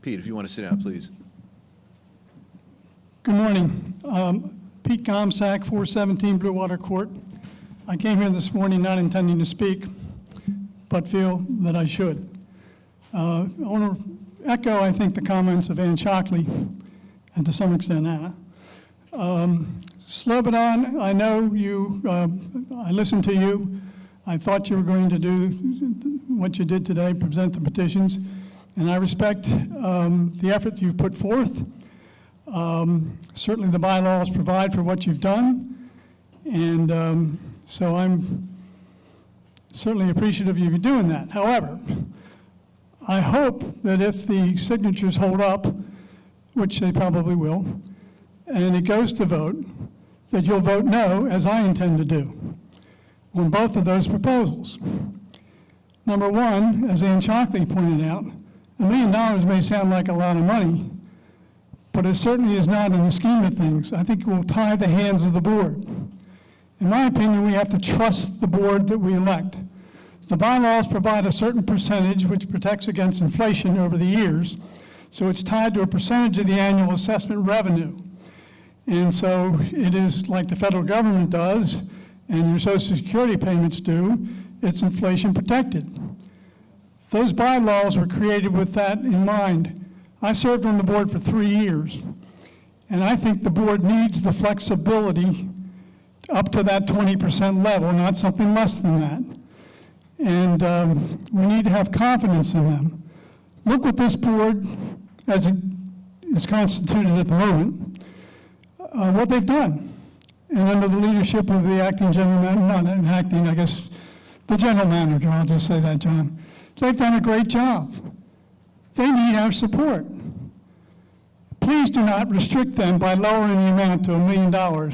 Pete, if you want to sit down, please. Good morning. Pete Gomsack, 417 Blue Water Court. I came here this morning not intending to speak, but feel that I should. I want to echo, I think, the comments of Ann Shockley, and to some extent Anna. Slobodan, I know you, I listened to you. I thought you were going to do what you did today, present the petitions, and I respect the effort you've put forth. Certainly the bylaws provide for what you've done, and so I'm certainly appreciative of you doing that. However, I hope that if the signatures hold up, which they probably will, and it goes to vote, that you'll vote no, as I intend to do, on both of those proposals. Number one, as Ann Shockley pointed out, $1 million may sound like a lot of money, but it certainly is not in the scheme of things. I think it will tie the hands of the board. In my opinion, we have to trust the board that we elect. The bylaws provide a certain percentage which protects against inflation over the years, so it's tied to a percentage of the annual assessment revenue. And so it is like the federal government does, and your Social Security payments do, it's inflation protected. Those bylaws were created with that in mind. I served on the board for 3 years, and I think the board needs the flexibility up to that 20% level, not something less than that. And we need to have confidence in them. Look what this board, as it is constituted at the moment, what they've done. And under the leadership of the acting general manager, not acting, I guess, the general manager, I'll just say that, John. They've done a great job. They need our support. Please do not restrict them by lowering the amount to $1 million.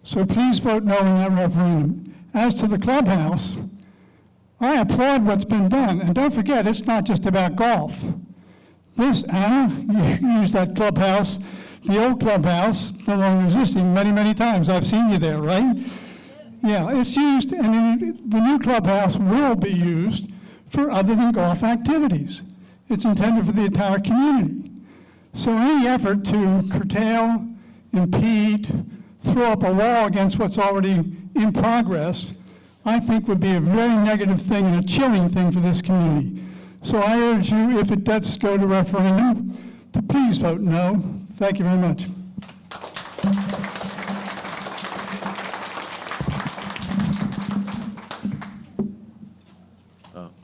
So please vote no in that referendum. As to the clubhouse, I applaud what's been done. And don't forget, it's not just about golf. This, Anna, you used that clubhouse, the old clubhouse, no longer existing, many, many times. I've seen you there, right? Yeah, it's used, and the new clubhouse will be used for other than golf activities. It's intended for the entire community. So any effort to curtail, impede, throw up a wall against what's already in progress, I think would be a very negative thing and a chilling thing for this community. So I urge you, if it does go to referendum, to please vote no. Thank you very much.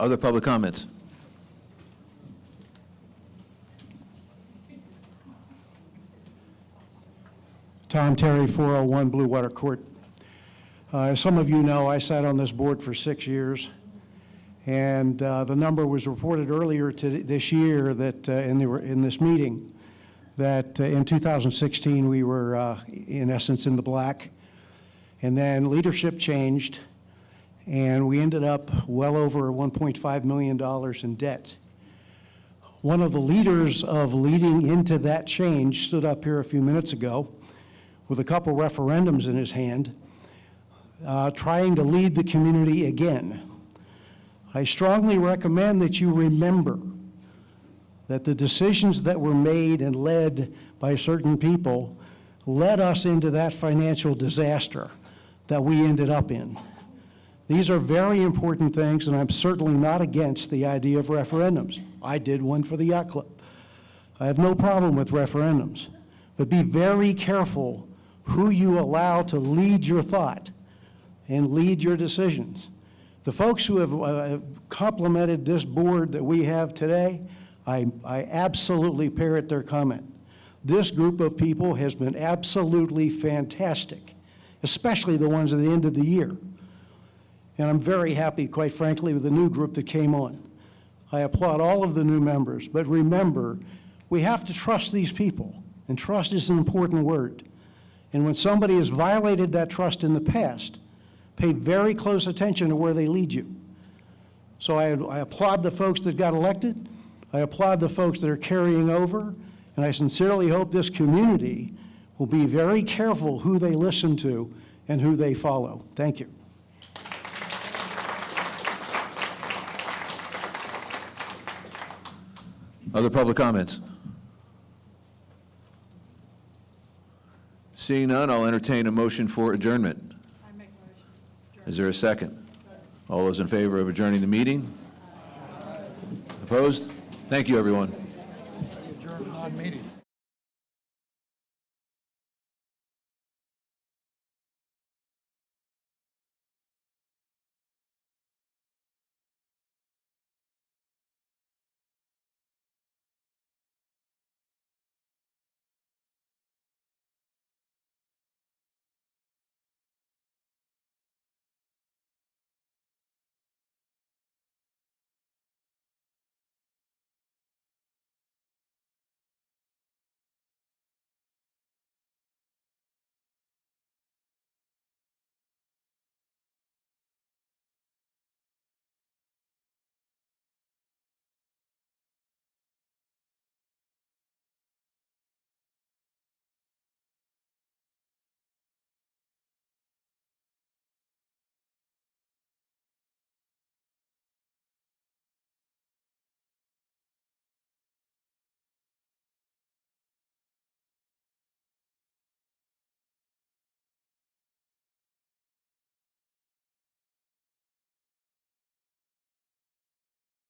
Other public comments? Tom Terry, 401 Blue Water Court. As some of you know, I sat on this board for 6 years, and the number was reported earlier this year that in this meeting that in 2016 we were in essence in the black, and then leadership changed, and we ended up well over $1.5 million in debt. One of the leaders of leading into that change stood up here a few minutes ago with a couple referendums in his hand, trying to lead the community again. I strongly recommend that you remember that the decisions that were made and led by certain people led us into that financial disaster that we ended up in. These are very important things, and I'm certainly not against the idea of referendums. I did one for the yacht club. I have no problem with referendums, but be very careful who you allow to lead your thought and lead your decisions. The folks who have complimented this board that we have today, I absolutely parrot their comment. This group of people has been absolutely fantastic, especially the ones at the end of the year. And I'm very happy, quite frankly, with the new group that came on. I applaud all of the new members, but remember, we have to trust these people, and trust is an important word. And when somebody has violated that trust in the past, pay very close attention to where they lead you. So I applaud the folks that got elected, I applaud the folks that are carrying over, and I sincerely hope this community will be very careful who they listen to and who they follow. Thank you. Other public comments? Seeing none, I'll entertain a motion for adjournment. Is there a second? All those in favor of adjourning the meeting? Opposed? Thank you, everyone.